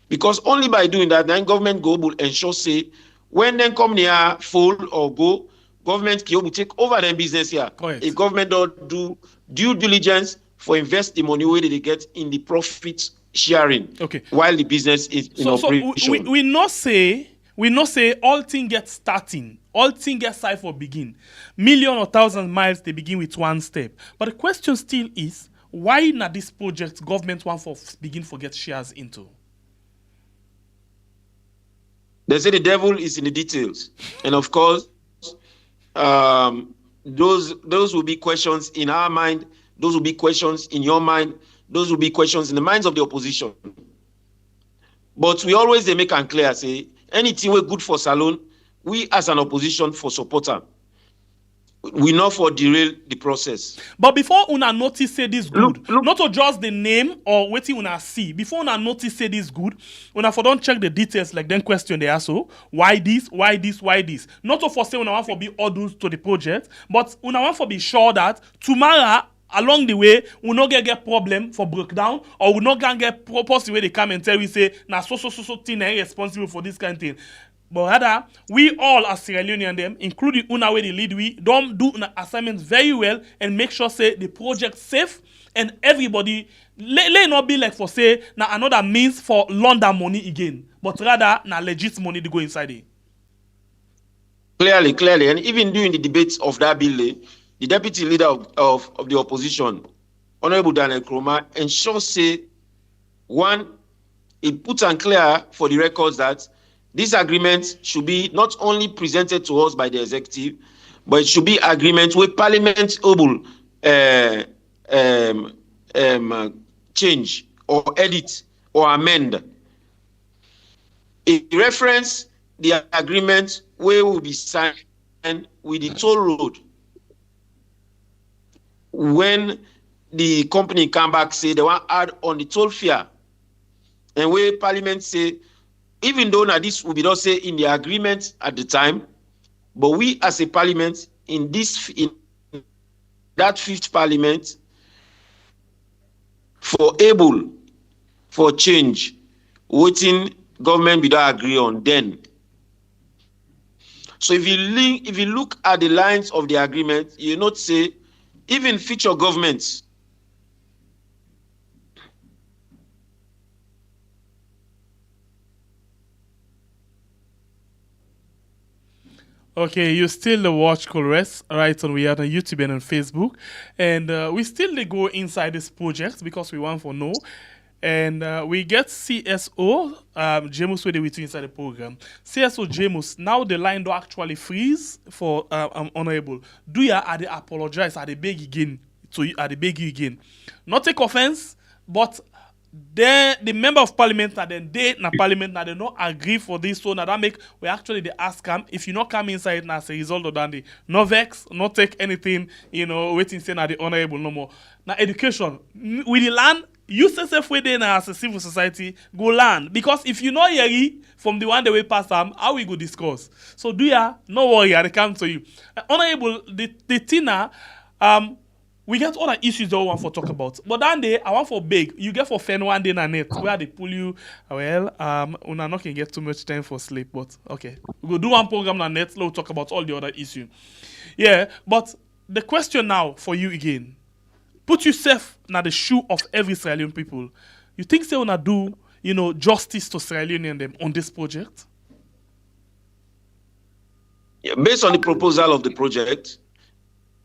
Because only by doing that, then government will ensure say when then company are full or go, government will take over their business here. Correct. If government don't do due diligence for invest the money where they get in the profit sharing, okay, while the business is in operation. So we not say we know say all things get starting, all things get side for begin. Million or thousand miles, they begin with one step. But the question still is, why not this project government want for begin for get shares into? They say the devil is in the details. And of course, those will be questions in our mind, those will be questions in your mind, those will be questions in the minds of the opposition. But we always they make and clear, say, anything we're good for Salone, we as an opposition for supporter, we not for derail the process. But before una notice say this good, look, not to just the name or waiting una see, before una notice say this good, una for don't check the details like then question they also, why this, why this, why this. Not to for say una want for be orders to the project, but una want for be sure that tomorrow along the way, we not get problem for breakdown, or we not gonna get purpose the way they come and tell we say, na so thing responsible for this kind of thing. But rather, we all as Sierra Leonean them, including Una where they lead, we don't do an assignment very well and make sure say the project safe and everybody let not be like for say now another means for London money again, but rather na legit money to go inside it. Clearly, and even during the debates of that bill, the deputy leader of the opposition, Honorable Daniel Kroma, ensure say one, it puts and clear for the records that this agreement should be not only presented to us by the executive, but it should be agreement with Parliament able change or edit or amend. It reference the agreement where will be signed with the toll road. When the company come back say they want to add on the toll fare, and where Parliament say, even though now this will be not say in the agreement at the time, but we as a parliament in that fifth parliament for able for change, waiting government we don't agree on then. So if you look at the lines of the agreement, you not say even future governments. Okay, you still watch KOL RES, right? And we are on YouTube and on Facebook. And we still go inside this project because we want to know. And we get CSO, Jamus, where they with you inside the program. CSO Jamus, now the line don't actually freeze for Honorable. Do you are they apologize? Are they beg again? Are they beg you again? Not take offense, but the member of parliament that then they na parliament that they not agree for this, so now that make we actually they ask them if you not come inside now as a result of that, no vex, not take anything, waiting say now the honorable no more. Now education with the land, you say way there now as a civil society go land, because if you not hear from the one the way past them, how we go discuss. So do ya no worry, I come to you. Honorable the Tina we get other issues that we want to talk about. But that day, I want for big. You get for fan one day na net where they pull you. Well, una not can get too much time for sleep, but okay. We go do one program na net. We'll talk about all the other issues. Yeah, but the question now for you again. Put yourself na the shoe of every Sierra Leone people. You think they wanna do, justice to Sierra Leone and them on this project? Yeah, based on the proposal of the project,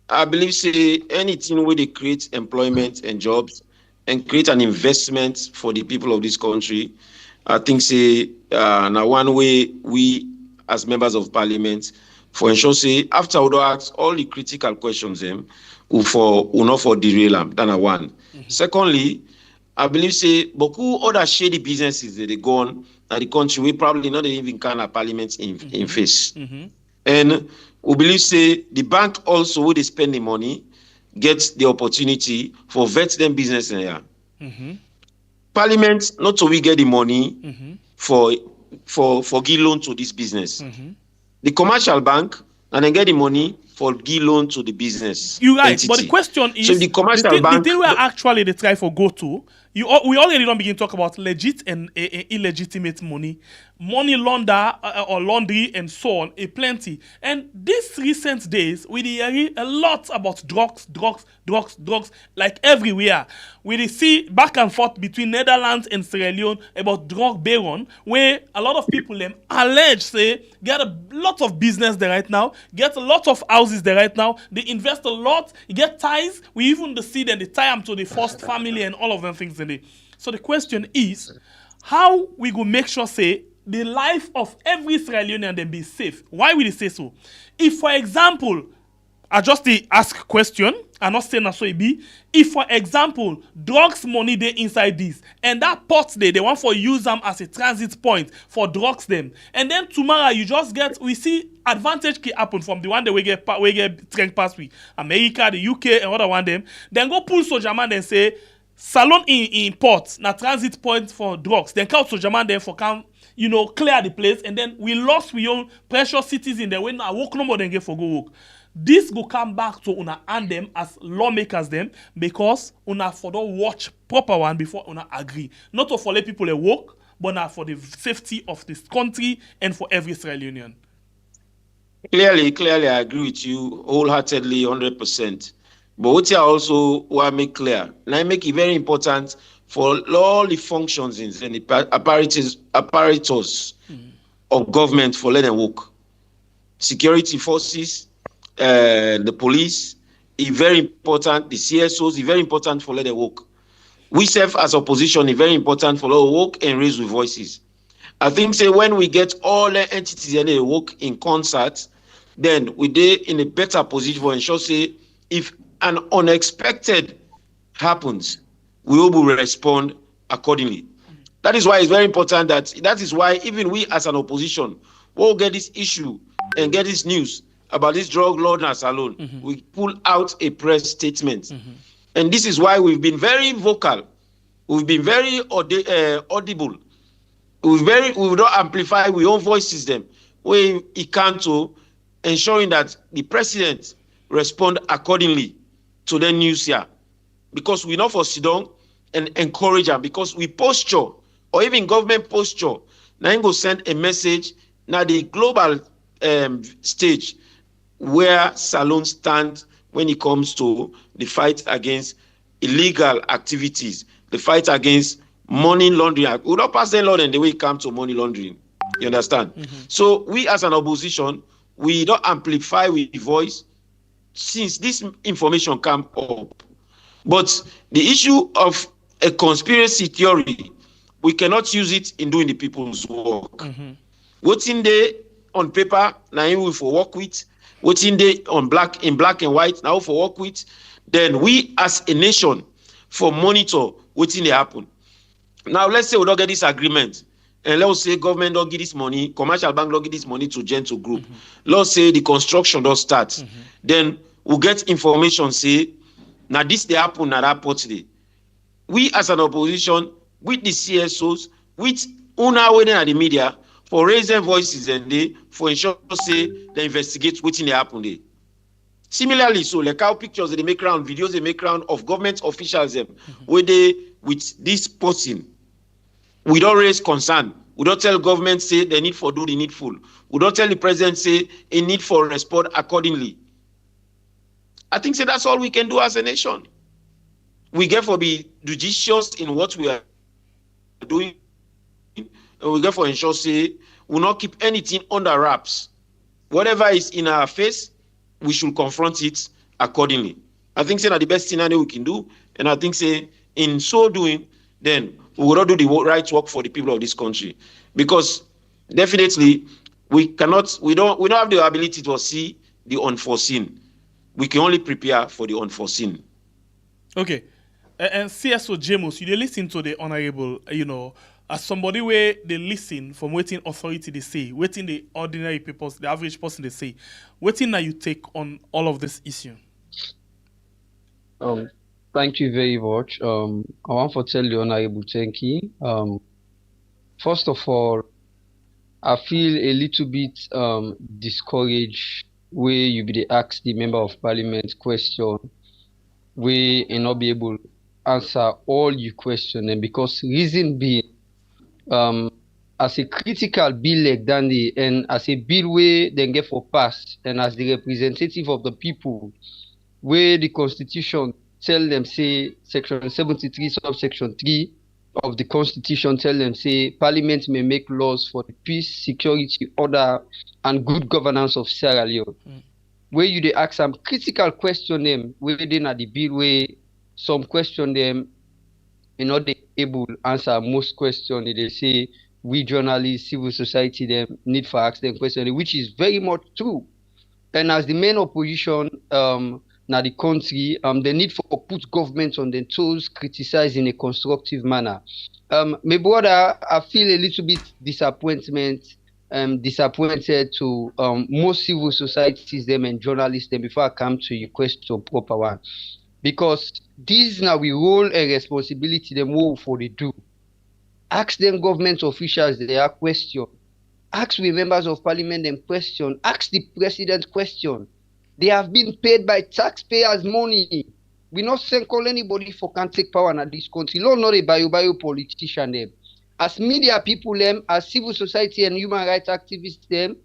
I believe say anything where they create employment and jobs and create an investment for the people of this country, I think say now one way we as members of parliament for ensure say after we ask all the critical questions them not for derail them, that's one. Mm-hmm. Secondly, I believe say beaucoup other shady businesses that they go on at the country we probably not even can have parliament in face. Mm-hmm. And we believe say the bank also where they spend the money gets the opportunity for vet them business in here. Mm-hmm. Parliament not so we get the money mm-hmm. for give loan to this business. Mm-hmm. The commercial bank and then get the money for give loan to the business. You're right, entity. but the question is so the commercial bank the thing where actually they try for go to we already don't begin to talk about legit and illegitimate money launder or laundry and so on, plenty. And these recent days, we hear a lot about drugs, like everywhere. We see back and forth between Netherlands and Sierra Leone about drug baron, where a lot of people allege, say, get a lot of business there right now, get a lot of houses there right now, they invest a lot, get ties, we even see them, they tie them to the first family and all of them things in it. So the question is, how we go make sure, say, the life of every Sierra Leonean then be safe? Why will they say so? If, for example, I just ask question, I'm not saying that so it be. If, for example, drugs money they inside this, and that pot they want for use them as a transit point for drugs them, and then tomorrow you just get, we see advantage can happen from the one that we get trend pass with America, the UK, and other one them, then go pull soldier man and say, Salon in port, na transit point for drugs, then count soldier man then for come, clear the place, and then we lost we own precious citizens there when I work no more than get for go work. This go come back to una and them as lawmakers them, because una for don't watch proper one before una agree. Not to for let people work, but now for the safety of this country and for every Sierra Leonean. Clearly, I agree with you wholeheartedly, 100%. But what I also want to make clear, and I make it very important for all the functions and the apparatus of government for let them work. Security forces, the police is very important. The CSOs is very important for let them work. We serve as opposition is very important for let them work and raise with voices. I think say when we get all the entities and they work in concert, then we dey in a better position for ensure say if an unexpected happens, we will respond accordingly. That is why it's very important that is why even we as an opposition will get this issue and get this news about this drug lordness alone. We pull out a press statement. And this is why we've been very vocal. We've been very audible. We don't amplify our own voices them. We can to ensuring that the president respond accordingly to the news here. Because we know for Sidon and encourage them, because we posture, or even government posture, now go send a message now the global stage where Salon stand when it comes to the fight against illegal activities, the fight against money laundering. We don't pass the law and the way it comes to money laundering. You understand? So we as an opposition, we don't amplify with the voice since this information come up. But the issue of a conspiracy theory, we cannot use it in doing the people's work. What's in there on paper, now we for work with. What's in there on black and white, now for work with. Then we as a nation for monitor what's in there happen. Now let's say we don't get this agreement. And let's say government don't give this money, commercial bank don't give this money to Gento group. Let's say the construction don't start. Then we'll get information say, now this they happen at that port today. We as an opposition, with the CSOs, with una waiting at the media, for raising voices and they for ensure say they investigate what's in the happen there. Similarly, so like how pictures they make around, videos they make around of government officials where they with this person. We don't raise concern. We don't tell government say they need for do the needful. We don't tell the president say a need for respond accordingly. I think say that's all we can do as a nation. We therefore be judicious in what we are doing. And we therefore ensure say we will not keep anything under wraps. Whatever is in our face, we should confront it accordingly. I think say that the best thing we can do, and I think say in so doing, then we will not do the right work for the people of this country, because definitely we don't have the ability to see the unforeseen. We can only prepare for the unforeseen. Okay, and CSO James, you listen to the honorable, as somebody where they listen from waiting authority they say, waiting the ordinary people, the average person they say, waiting that you take on all of this issue. Thank you very much. I want to tell you, Honorable Tenki, first of all, I feel a little bit discouraged where you be ask the member of parliament question, where and not be able answer all your questions because reason being, as a critical bill like Dandy and as a bill where they get for pass and as the representative of the people, where the constitution tell them say section 73 subsection 3 of the constitution tell them say parliament may make laws for the peace, security, order and good governance of Sierra Leone. Where you they ask some critical question them within the bill where some question them they able answer most questions. They say we journalists, civil society them need for ask them question, which is very much true. And as the main opposition now the country, the need for put government on their toes, criticize in a constructive manner. My brother, I feel a little bit disappointed to most civil societies them and journalists them before I come to your question proper one. Because this now we role a responsibility them more for they do. Ask them government officials their question. Ask we members of parliament them question. Ask the president question. They have been paid by taxpayers' money. We not call anybody for can take power in this country. Lord, not a bio politician them. As media people them, as civil society and human rights activists them,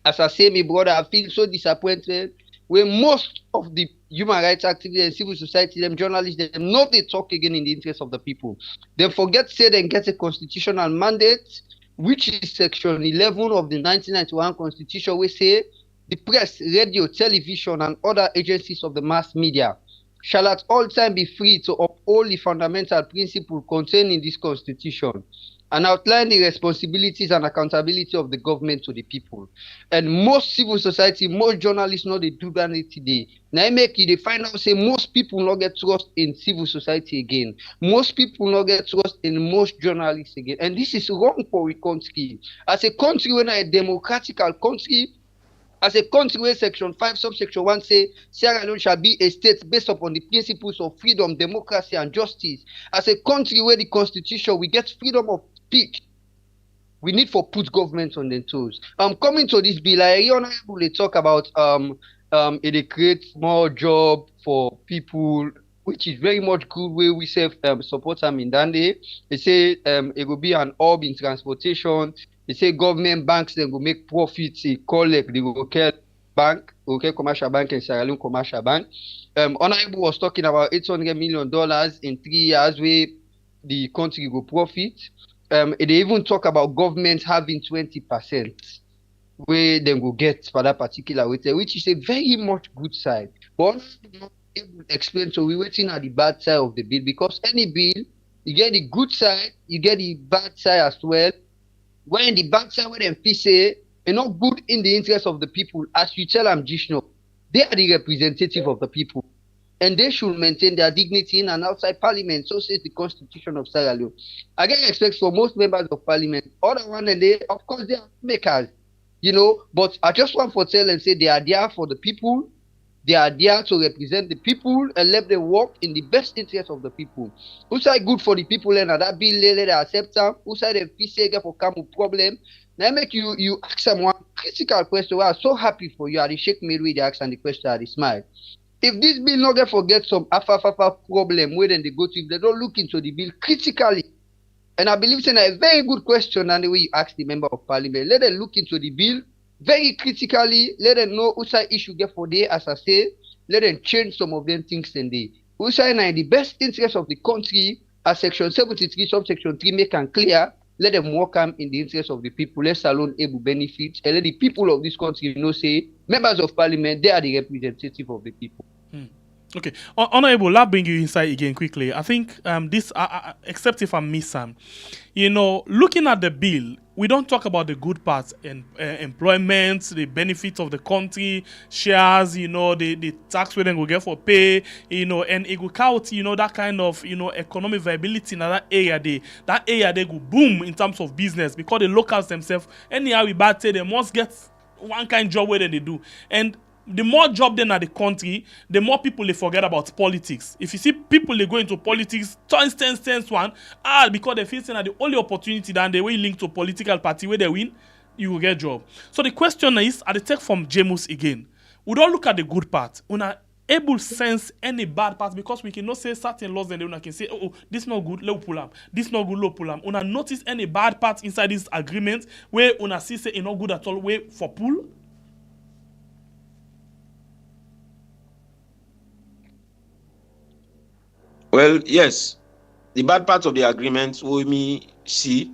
as I say, my brother, I feel so disappointed when most of the human rights activists and civil society them, journalists them, not they talk again in the interest of the people. They forget say they get a constitutional mandate, which is section 11 of the 1991 constitution, we say the press, radio, television, and other agencies of the mass media shall at all times be free to uphold the fundamental principle contained in this constitution and outline the responsibilities and accountability of the government to the people. And most civil society, most journalists know they do that today. Now I make you they find out say most people not get trust in civil society again. Most people not get trust in most journalists again. And this is wrong for a country. As a country, when a democratical country, as a country where section 5 subsection 1 say Sierra Leone shall be a state based upon the principles of freedom, democracy and justice. As a country where the constitution we get freedom of speech, we need for put government on their toes. Coming to this bill, I honorable they talk about it creates more job for people, which is very much good where we say support them in Dande. They say it will be an hub in transportation. They say government banks then will make profits. They collect the local bank, local commercial bank and Sierra Leone commercial bank. Honorable was talking about $800 million in 3 years where the country will profit. They even talk about government having 20% where they will get for that particular way, which is a very much good side. But not able to explain, so we're waiting at the bad side of the bill because any bill, you get the good side, you get the bad side as well. When the bad side where them say not good in the interest of the people, as you tell them, Jishno, they are the representative of the people. And they should maintain their dignity in and outside parliament. So says the constitution of Sierra Leone. I can expect for most members of parliament, other one and they, of course, they are makers, but I just want to tell and say they are there for the people. They are there to represent the people and let them work in the best interest of the people. Who say good for the people and that bill they accept them? Who say they feel for come problem? Now make you ask someone critical question. I'm so happy for you. I shake me with the ask and the question I smile. If this bill not get forget some problem where then they go to, if they don't look into the bill critically, and I believe it's a very good question and the way you ask the member of parliament, let them look into the bill very critically, let them know which side issue get for day, as I say, let them change some of them things in the which side in the best interest of the country, as section 73, subsection 3 make and clear, let them work in the interest of the people, let alone able benefits, and let the people of this country say, members of parliament, they are the representative of the people. Okay, Honorable, I'll bring you inside again quickly. I think this, except if I'm missing, looking at the bill, we don't talk about the good parts and employment, the benefits of the country, shares, the tax we then will get for pay, and it will count, that kind of, economic viability in that area. That area they go boom in terms of business because the locals themselves, anyhow we bad say they must get one kind of job where they do. And the more job then at the country, the more people they forget about politics. If you see people they go into politics, tense one, because they feel that the only opportunity that they will link to political party where they win, you will get job. So the question is, I take from Jamus again. We don't look at the good part. able to sense any bad part because we cannot say certain laws and then una can say, oh, this not good, let pull up. This not good, let pull up. Una notice any bad parts inside this agreement where una see say it not good at all, way for pull? Well, yes. The bad part of the agreement we me see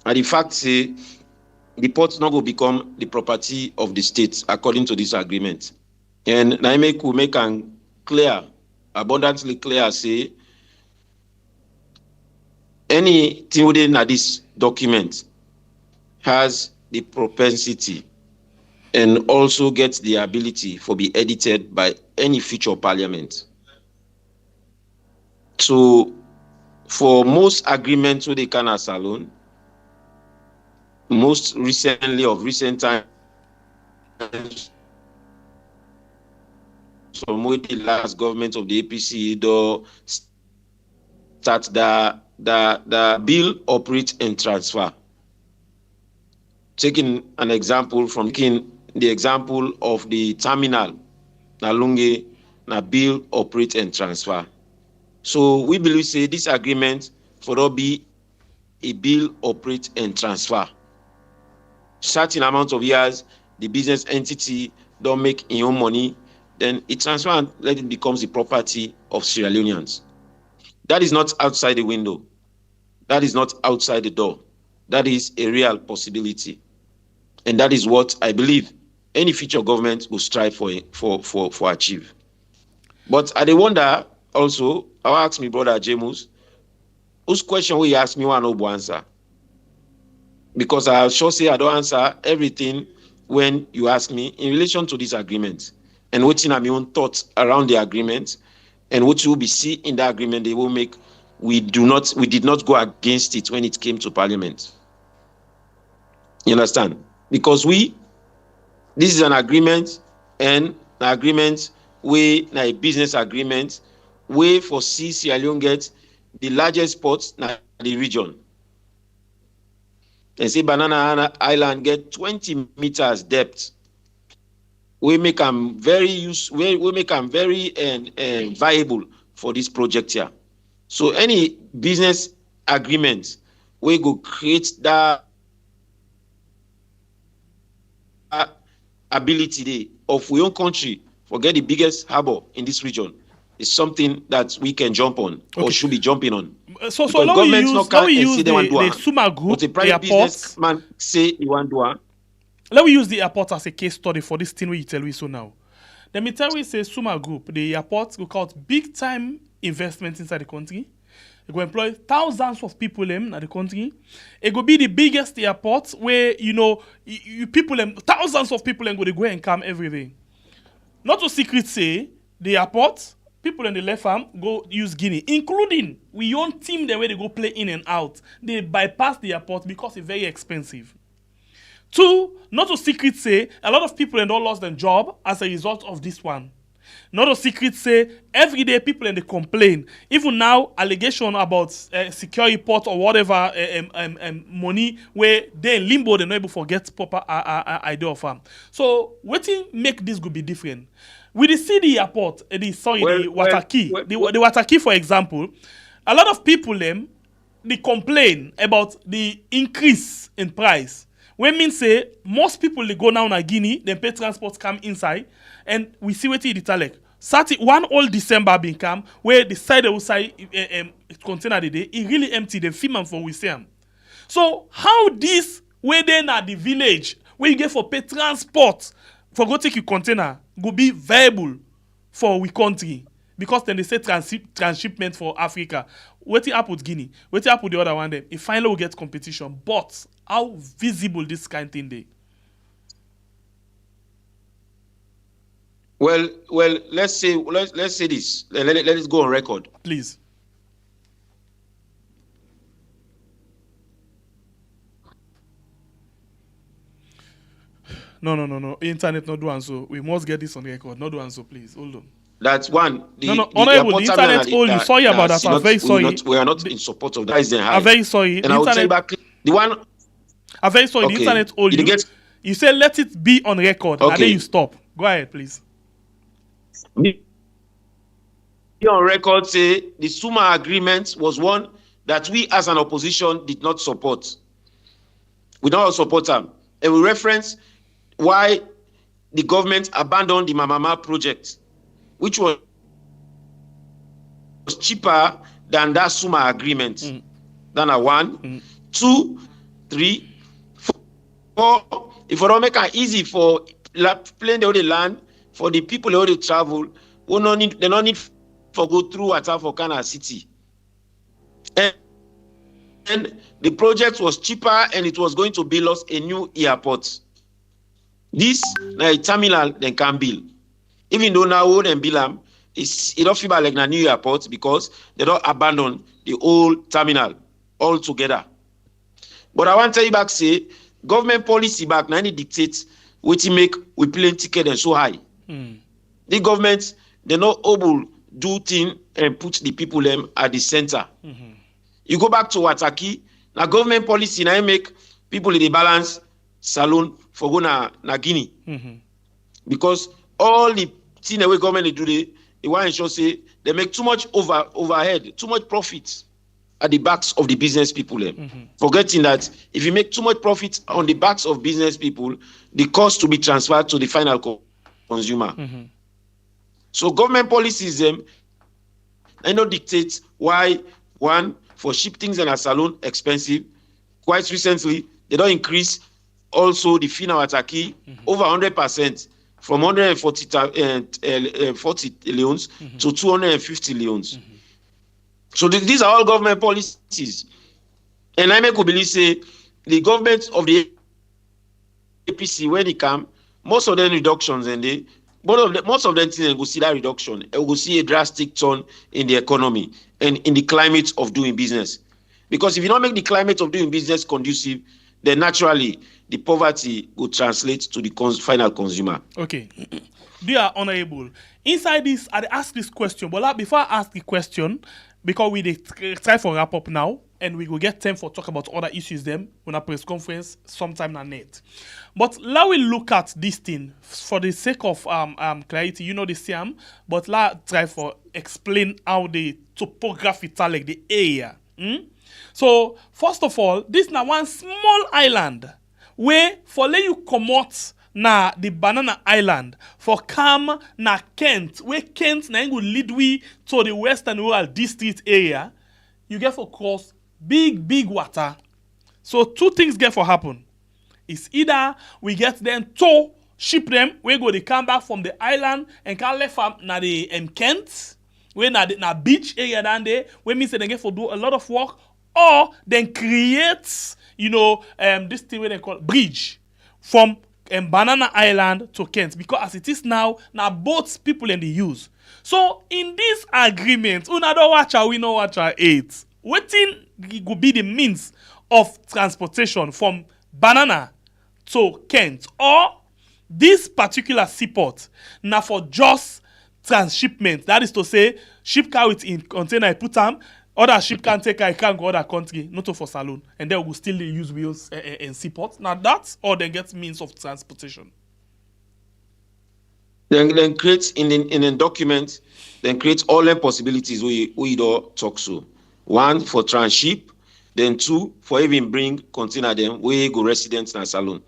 and the fact say the ports not go become the property of the state according to this agreement. And Naime could make an clear, abundantly clear, say anything within this document has the propensity and also gets the ability for be edited by any future parliament. So for most agreements with the Canas alone, most recently of recent times, from with the last government of the APC, do start the bill operate and transfer. Taking an example from the example of the terminal, Nalunge, na bill operate and transfer. So we believe say this agreement for all be a bill operate and transfer. Certain amount of years, the business entity don't make its own money, then it transfer and let it becomes the property of Sierra Leoneans. That is not outside the window. That is not outside the door. That is a real possibility. And that is what I believe any future government will strive for achieve. But I wonder also, I'll ask me brother James, whose question will you ask me one no answer? Because I'll sure say I don't answer everything when you ask me in relation to this agreement and what's in my own thoughts around the agreement and what you will be see in the agreement they will make. We did not go against it when it came to parliament. You understand? Because this is an agreement and an agreement a business agreement where for Sierra Leone get the largest ports in the region. And say Banana Island get 20 meters depth. We make them very viable for this project here. So any business agreement we go create that ability of our own country forget the biggest harbor in this region is something that we can jump on or should be jumping on. So let me use the Suma Group, but a private businessman say he want to. Let me use the airport as a case study for this thing you tell me so now. Let me tell you, say Suma Group, the airport will cause big time investment inside the country. It will employ thousands of people in the country. It will be the biggest airport where thousands of people go to go and come every day. Not to secret say the airport, people in the left arm go use Guinea, including we own team the way they go play in and out. They bypass the airport because it's very expensive. Two, not to secret say a lot of people don't lost their job as a result of this one. Not a secret say every day people and they complain. Even now, allegation about security port or whatever money where they in limbo, they're not able to forget proper idea of them. So what make this could be different? With the CD airport, the Wataki, the Wataki, for example, a lot of people they complain about the increase in price. When mean say most people they go now na Guinea, then pay transport come inside, and we see what it like. One all December been come where the side outside container the day it really empty the film for we see them. So how this where then at the village where you get for pay transport for go take your container go be viable for we country because then they say transshipment for Africa. What it happen with Guinea? What it happen with the other one then? It finally will get competition, but how visible this kind of thing they? Well, let's say this. Let it go on record, please. No. Internet not do so. We must get this on record. Not do so, please. Hold on. That's one. Honorable, the internet only. Sorry about that. I'm very sorry. We are not in support of that. I'm very sorry. And I will tell you back the one. I'm very sorry. Okay. The internet only. You say let it be on record, okay. And then you stop. Go ahead, please. on record say the Suma agreement was one that we as an opposition did not support. We don't support them. And we reference why the government abandoned the Mamama project, which was cheaper than that Suma agreement. Than a 1, 2, 3, 4. If we don't make it easy for plane the land, for the people who travel, they don't need for go through Watafokana city. And the project was cheaper and it was going to build us a new airport. This na a terminal then can build. Even though now old and Bilam, it don't feel like a new airport because they don't abandon the old terminal altogether. But I want to tell you back, say, government policy back now dictates what make we plane ticket and so high. The government, they're not able do thing and put the people them at the center. You go back to Wataki, now government policy now make people in the balance saloon for go na Guinea. Because all the thing the way government they do they want to ensure say they make too much overhead, too much profit at the backs of the business people. Forgetting that if you make too much profit on the backs of business people, the cost to be transferred to the final consumer. So government policies they don't dictate why one for ship things and a salon expensive. Quite recently, they don't increase also the fee now Ataki over 100% from 140 leones to 250 leones. So these are all government policies. And I make believe say the government of the APC when it come, most of them reductions and most of them things go see that reduction and we go see a drastic turn in the economy and in the climate of doing business. Because if you don't make the climate of doing business conducive, then naturally the poverty will translate to the final consumer. Okay. Dear Honorable, inside this, I ask this question, but before I ask the question, because we try for wrap up now, and we will get time for talk about other issues them on a press conference sometime na net. But let we look at this thing for the sake of clarity. You know the same, but let try for explain how the topography tell like the area. So first of all, this na one small island where for let you come out na the Banana Island for come na Kent, where Kent na go lead we to the Western Rural District area. You get for cross big water. So two things get for happen. It's either we get them to ship them, we go they come back from the island and can left from na the Kent, where na beach area down there, where means they get for do a lot of work, or then create, this thing where they call bridge from Banana Island to Kent, because as it is now both people in the use. So in this agreement, una don't watch our we no watch our 8. Waiting could be the means of transportation from Banana to Kent, or this particular seaport now for just transshipment. That is to say, ship carry it in container, I put them. Other ship can take I can go other country, not for saloon, and they will still use wheels and seaport. Now that, or they get means of transportation. Then create in the document, then create all the possibilities we do talk so. 1 for transship, then 2 for even bring container them we go residents in a saloon.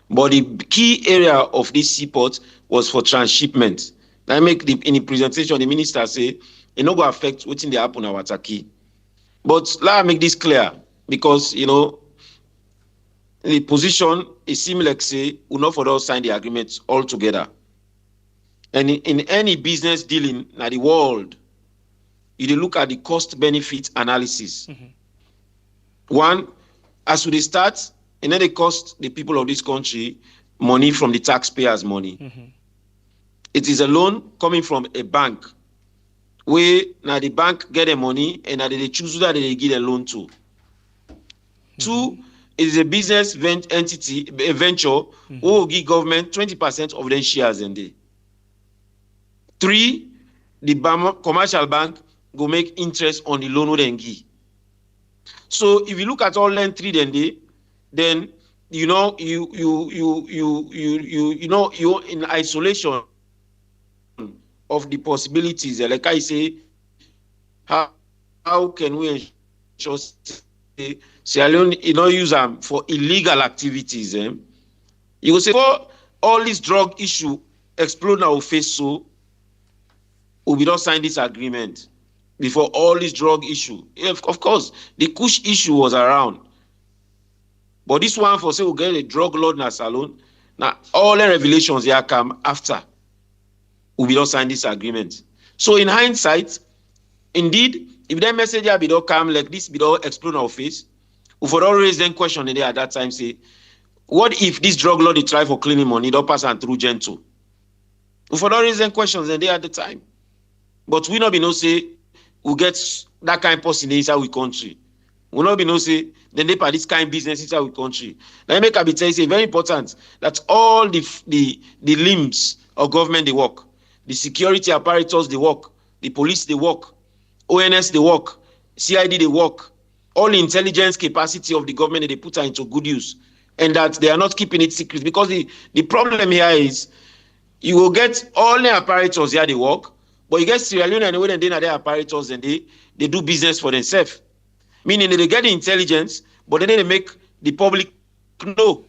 But the key area of this seaport was for transshipment. I make in the presentation the minister say it not go affect what's in the happen at Wataki. But let me make this clear, because the position is similar like say we not for us sign the agreement all together. And in any business dealing in the world, you look at the cost benefit analysis. 1, as we start, and then they cost the people of this country money from the taxpayers' money. It is a loan coming from a bank, where now the bank get the money and now they choose who that they give a loan to. 2, it is a business entity, a venture, who will give government 20% of their shares in there. 3, the commercial bank go make interest on the loan they give. So if you look at all them 3 then you're in isolation of the possibilities. Like I say, how can we ensure Sierra Leone use them for illegal activities? You go say, for all this drug issue explode now face, so we don't sign this agreement before all this drug issue. Of course, the Kush issue was around. But this one for say we get a drug lord in Salone. Now all the revelations here come after we don't sign this agreement. So in hindsight, indeed, if that message here be don't come like this, be don't explode our face, we for all raise them question in there at that time say, what if this drug lord they try for cleaning money, don't pass and through Gento? We for all raise them questions in there at the time. But we not be no say we get that kind of person inside our country. We not be no say then they part this kind of business inside our country. Now make a bit say it's very important that all the limbs of government they work, the security apparatus they work, the police they work, ONS they work, CID they work, all the intelligence capacity of the government they put into good use, and that they are not keeping it secret. Because the problem here is you will get all the apparatus here they work, but you get Sierra Leone and when they are their apparatus and they do business for themselves. Meaning they get the intelligence, but then they make the public know.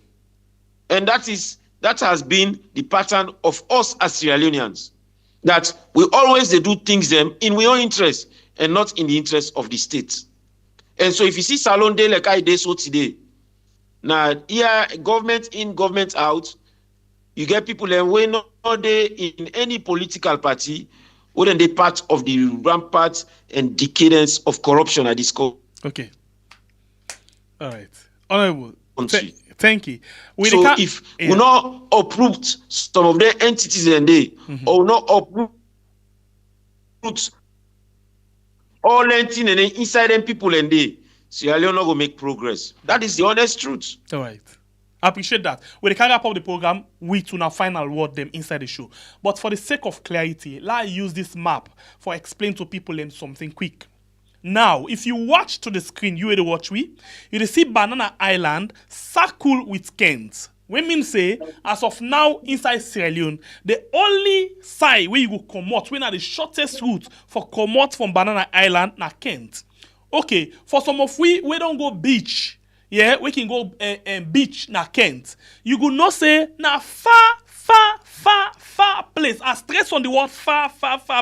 And that has been the pattern of us as Sierra Leoneans. That we always they do things them in our own interest and not in the interest of the state. And so if you see Salon Day like I did so today, now here government in, government out, you get people that way not they in any political party, wouldn't they part of the rampart and decadence of corruption at this scope. Okay. All right. Honorable. Thank you. So if we not uproot some of their entities and they, or not uproot all anything and then inside them people and they, Sierra Leone not go make progress. That is the honest truth. All right. I appreciate that. When they carry up the program, we to now final word them inside the show. But for the sake of clarity, let's use this map for explain to people in something quick. Now, if you watch to the screen, you will watch you see Banana Island circle with Kent. We mean say, as of now, inside Sierra Leone, the only side where you go come out, when are the shortest route for come out from Banana Island, na Kent. Okay, for some of we don't go beach. Yeah, we can go beach na Kent. You go not say, na far place. I stress on the word far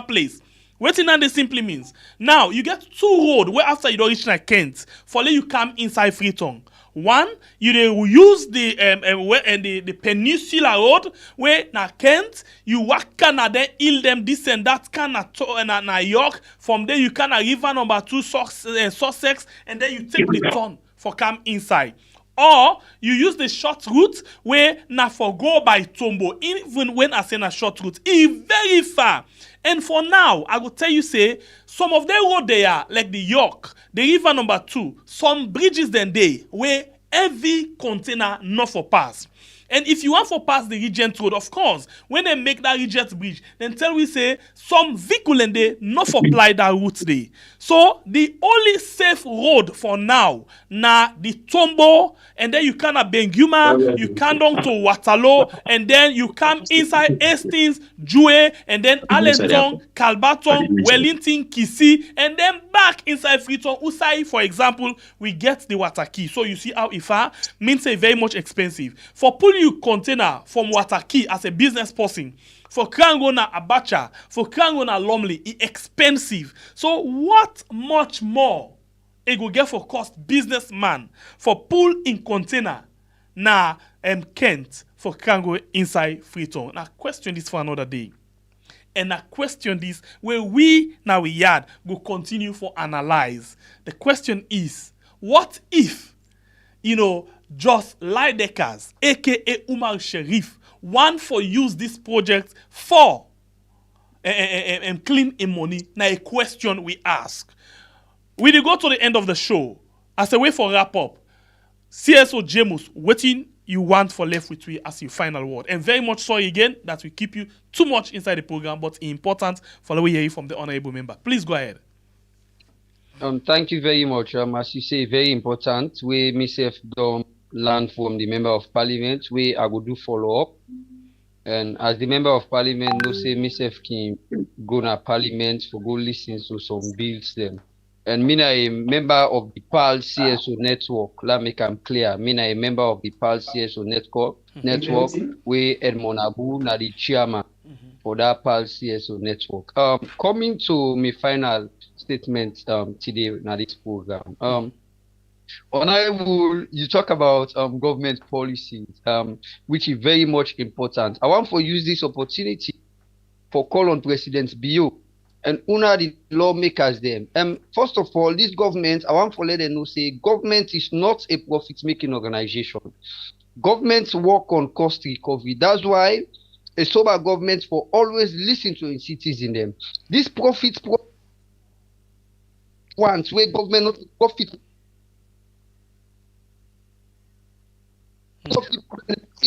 place. What that simply means. Now, you get two roads where after you don't reach like Kent, for you come inside Freetown. One, you use the Peninsula Road where na Kent, you walk na then hill them this and that can na York. From there you can river number 2 Sussex, and then you take the turn for come inside. Or you use the short route where na for go by Tombo. Even when I say na short route, it's very far. And for now, I will tell you, say, some of the road they are, like the York, the river number 2, some bridges then they, where every container not for pass. And if you want for pass the Regent Road, of course, when they make that Regent Bridge, then tell we say, some vehicle and they not for apply that route there. So, the only safe road for now, na the Tombo, and then you can have Benguma, you come down to Waterloo, and then you come inside Hastings, Jue, and then Allentown, Calbaton, Wellington, Kisi, and then back inside Freetown, Usai, for example, we get the Waterkey. So you see how Ifa means a very much expensive. For pulling you container from Waterkey as a business person, for Krangona Abacha, for Krangona Lomley, it's expensive. So what much more it go get for cost businessman for pull in container na Kent for Krango inside Freetown? Now question this for another day. And I question this where we now we yard go continue for analyze. The question is, what if, just Lideckers, aka Umar Sharif, want for use this project for clean in money? Now a question we ask. We go to the end of the show. As a way for wrap up, CSO Jamus, waiting you want for left with we as your final word. And very much sorry again that we keep you too much inside the program, but important for the way you hear from the honorable member. Please go ahead. Thank you very much. As you say, very important. We myself don't learn from the member of parliament. We I will do follow up. And as the member of parliament, no say myself can go na parliament for go listen to some bills them. And me na a member of the PAL CSO network. Let make am clear. Me na a member of the PAL CSO network where Edmond Abu na the chairman for that PAL CSO network. Coming to my final statement today na this program. Honorable, you talk about government policies, which is very much important. I want to use this opportunity for call on President Bio and una the lawmakers them. First of all, this government, I want to let them know, say government is not a profit-making organization. Governments work on cost recovery. That's why a sober government for always listen to its citizens them. This profit wants where government not profit.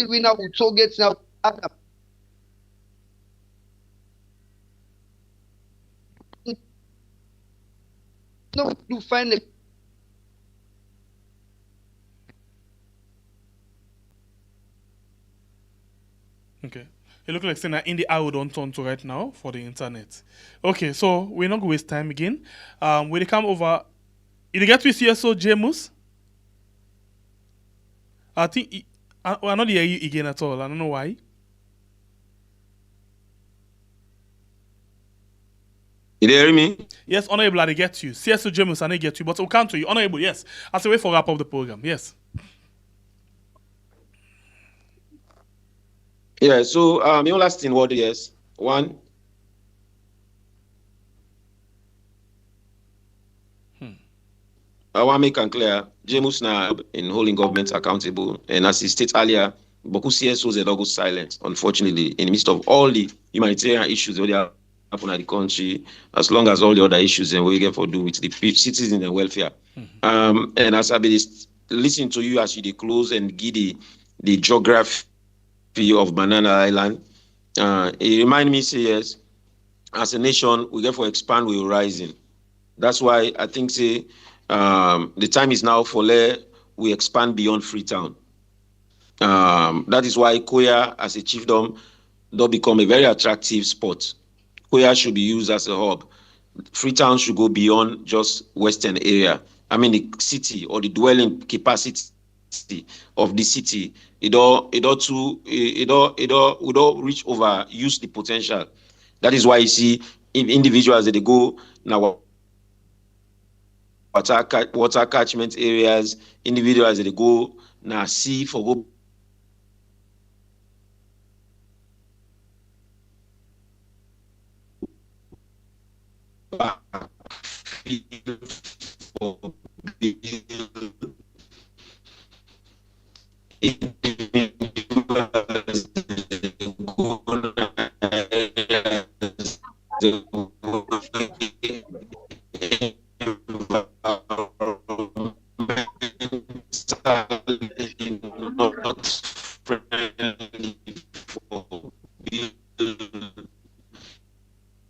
We now with targets now. No, to find a Okay. It looks like saying in the hour don't turn to right now for the internet. Okay, so we're not going to waste time again. When they come over, you get to see us so James. I think we're not hear you again at all. I don't know why. You hear me? Yes, Honorable, I get you. CSO James, I get you, but we can't to you. Honorable, yes. As a way for wrap up the program, yes. Yeah, so your last thing what yes. One. I want to make it clear, James now in holding government accountable, and as he stated earlier, Boku CSOs are go silent, unfortunately, in the midst of all the humanitarian issues that happen at the country, as long as all the other issues and we get for do with the citizens and welfare. And as I be listening to you as you close and give the geography of Banana Island, it remind me, say yes, as a nation, we get for expand, we're rising. That's why I think say the time is now for we expand beyond Freetown. That is why Koya as a chiefdom don't become a very attractive spot. Koya should be used as a hub. Freetown should go beyond just western area. I mean the city or the dwelling capacity of the city. We don't reach over, use the potential. That is why you see in individuals that they go now water catchment areas, individuals that they go now see for go back for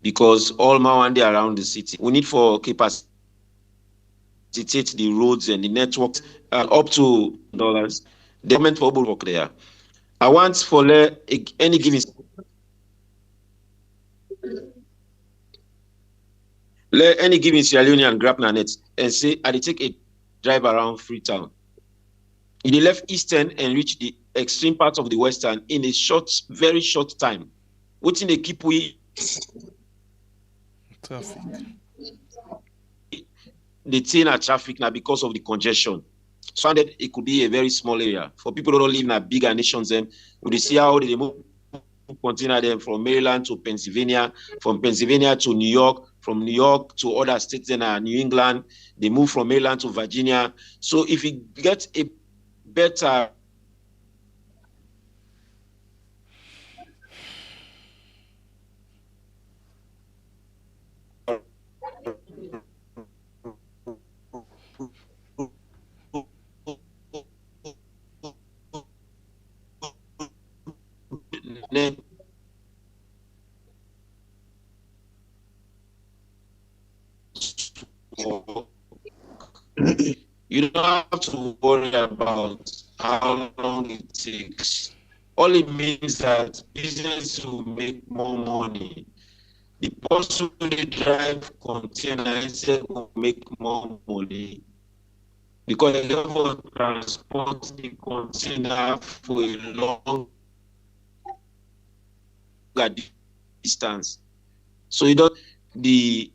because all Mawande around the city, we need for capacity the roads and the networks up to dollars. The government for work there. I want for any given let any given Sierra Leonean grab na net and say I take a drive around Freetown. They left eastern and reach the extreme part of the western in a very short time. What's in the keep we traffic? The thing at traffic now because of the congestion. So that it could be a very small area. For people who don't live in a bigger nations, then we see how they move container them from Maryland to Pennsylvania, from Pennsylvania to New York, from New York to other states in New England. They move from Maryland to Virginia. So if you get a better you don't have to worry about how long it takes all it means that business will make more money. The person who dey drive container instead will make more money because they don't transport the container for a longer distance. So you don't the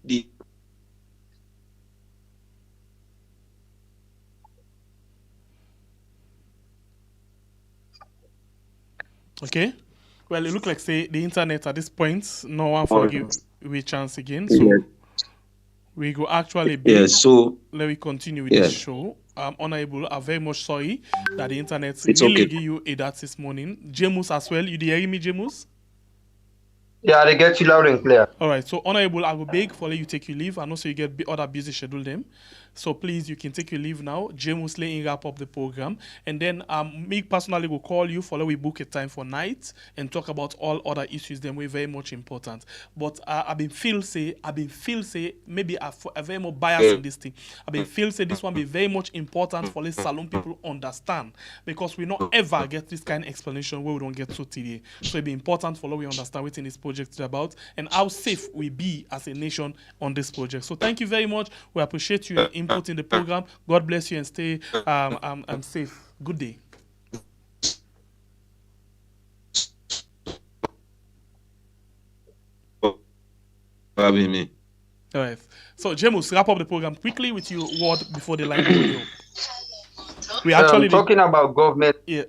Okay. Well, it look like say the internet at this point, no one forgive we chance again. So we go actually be let me continue with this show. Honorable, I'm very much sorry that the internet really give you a that this morning. Jamus as well. You hear me, Jamus? Yeah, they get you loud and clear. All right. So honorable, I will beg for you take your leave. I know so you get other busy schedule them. So please, you can take your leave now. James Lane wrap up the program, and then me personally will call you for we book a time for night and talk about all other issues. Them way very much important. But I've been feel say maybe I very more biased in this thing. I've been feel say this one be very much important for the salon people understand because we not ever get this kind of explanation where we don't get to today. So it be important for we understand what this project is about and how safe we be as a nation on this project. So thank you very much. We appreciate you input in the program. God bless you and stay safe. Good day. Having me. All right. So James, wrap up the program quickly with your word before the line goes. We actually talking about government. Yeah.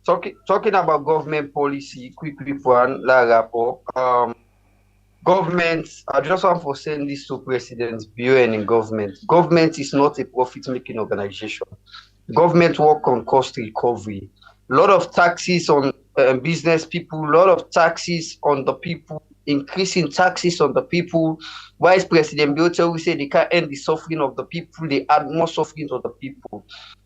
Talking about government policy. Quick one. La wrap up. Government, I just want to send this to President Buren in government. Government is not a profit-making organization. Government work on cost recovery. A lot of taxes on business people, a lot of taxes on the people, increasing taxes on the people. Vice President Buren will say they can't end the suffering of the people, they add more suffering to the people.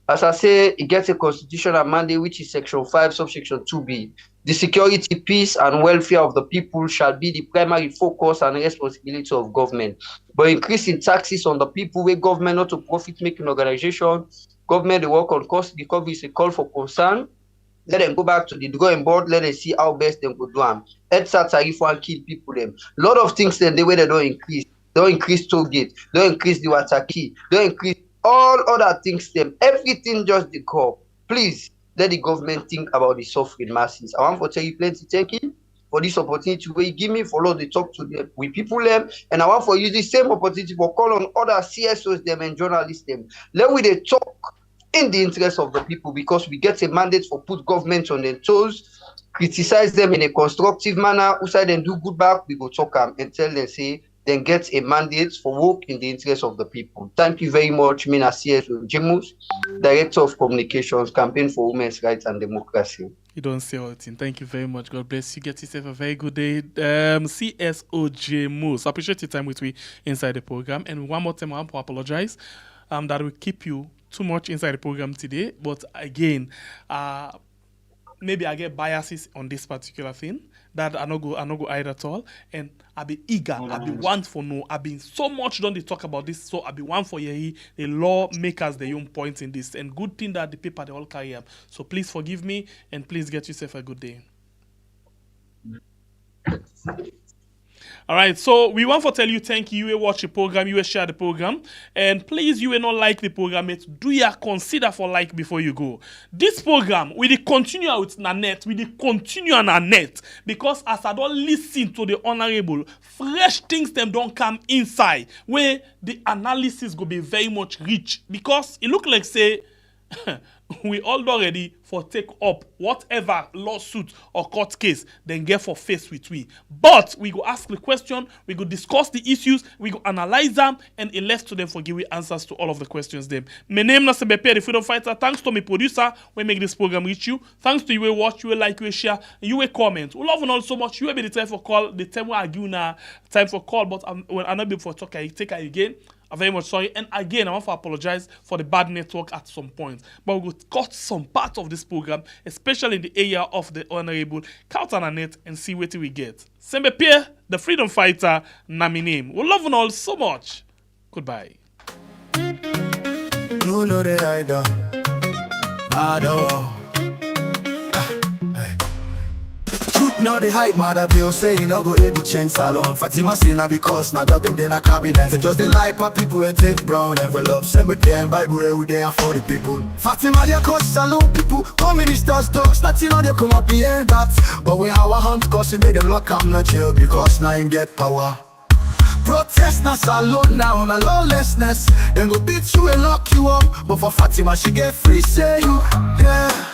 As I say, it gets a constitutional mandate, which is Section 5, subsection 2B. The security, peace, and welfare of the people shall be the primary focus and responsibility of government. But increasing taxes on the people, where government not a profit-making organization, government they work on cost recovery is a call for concern. Let them go back to the drawing board. Let them see how best they go do them. EDSA tariff and kill people them. A lot of things then the way they don't increase. Don't increase toll gate. Don't increase the water key. Don't increase all other things them. Everything just the call. Please. Let the government think about the suffering masses. I want to tell you plenty thank you for this opportunity where you give me follow the talk to them with people them, and I want for use the same opportunity for call on other CSOs them and journalists them. Let we they talk in the interest of the people because we get a mandate for put government on their toes, criticize them in a constructive manner. Who say them do good back, we go talk them and tell them say then get a mandate for work in the interest of the people. Thank you very much, Mina CSO Jamus, Director of Communications, Campaign for Women's Rights and Democracy. You don't say all the thing. Thank you very much. God bless you. Get yourself a very good day. CSO Jamus. I appreciate your time with me inside the program. And one more time, I want to apologize that we keep you too much inside the program today. But again, maybe I get biases on this particular thing that I no go hide at all, and I be eager, I be want for know. I been so much done they talk about this, so I be one for the lawmakers their own points in this, and good thing that the paper they all carry up. So please forgive me, and please get yourself a good day. All right, so we want to tell you thank you. You watch the program, you share the program, and please, you will not like the program. Do you consider for like before you go? This program we continue with Nanette, because as I don't listen to the honorable, fresh things them don't come inside where the analysis go be very much rich because it look like say. We all already for take up whatever lawsuit or court case then get for face with we. But we go ask the question, we go discuss the issues, we go analyze them, and it left to them for giving answers to all of the questions them. My name is Sebepe, the freedom fighter. Thanks to my producer, we make this program reach you. Thanks to you, we watch, you like, you share, you will comment. We love you all so much. You will be the time for call. The time we argue now, time for call, but when I'm not able to talk, I take it again. I'm very much sorry. And again, I want to apologize for the bad network at some point. But we will cut some part of this program, especially in the area of the honorable, count on a net and see what we get. Sembe Pierre, the freedom fighter, na my name. We love you all so much. Goodbye. You know the I don't. no the hype, mother bill say you no go able change salon. Fatima say na because na that them then a cabinet. They just the lie for people and take brown envelopes. Send with them Bible every day for the people. Fatima they cause salon people, come ministers talks, nothing on they come up here that. But we our hands cause it made them lock up not jail because now him get power. Protest na salon now na lawlessness. Then go beat you and lock you up. But for Fatima she get free say you, yeah.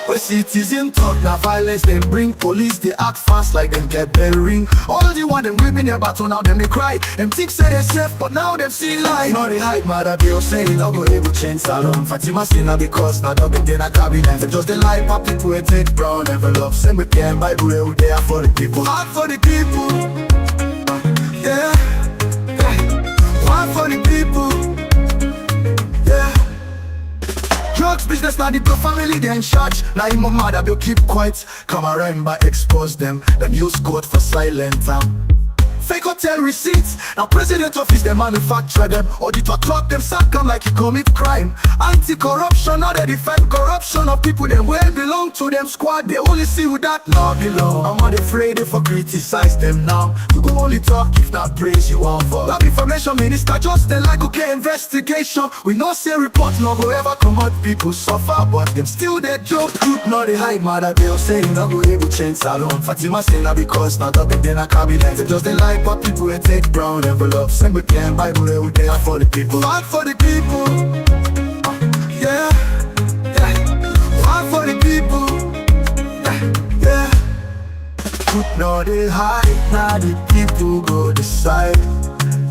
When citizens talk na violence, then bring police, they act fast like them get bearing. All the one them gripping their battle, now them they cry. Them think say they safe, but now them see lie. No they hide, mother bill say you no go able change salon. Fatima say na because na double then a cabinet. They just they lie for people and take brown envelopes. Send with them Bible every day for the people. Heart for the people, yeah. Heart for the people, yeah. Drugs business, now the family they in charge. Now him mother will keep quiet. Come around by expose them. Them use code for silent fake hotel receipts. Now president office they manufacture them. Auditor clock them sack them like you commit crime. Anti-corruption, now they defend corruption of people them well belong to them squad. They only see who that law belong. I'm not afraid if I criticize them now. We go only talk if not praise you all for. That information minister just then like okay investigation. We no say report no go ever come out. People suffer but them still they joke. Truth no they hide, mother they'll say you no go able change salon. Fatima say na because not up in then a cabinet. They just they lie for people and take brown envelopes. Send with them Bible every day for the people. Fight for the people, yeah, yeah. Fight for the people, yeah, yeah. Truth no they hide, now the people go decide.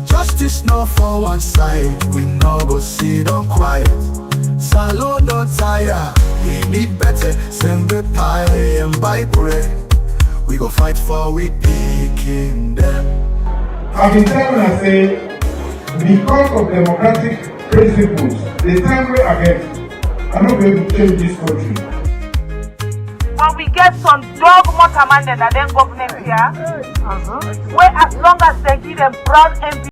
Justice no for one side, we no go sit on quiet. Salon don't tire, we need better. Send the pie and Bible. We go fight for we picking them. I've been telling her say, because of democratic principles, the time we against, I'm not going to change this country. When we get some dog motorman and then government here, where as long as they give them brown envelope.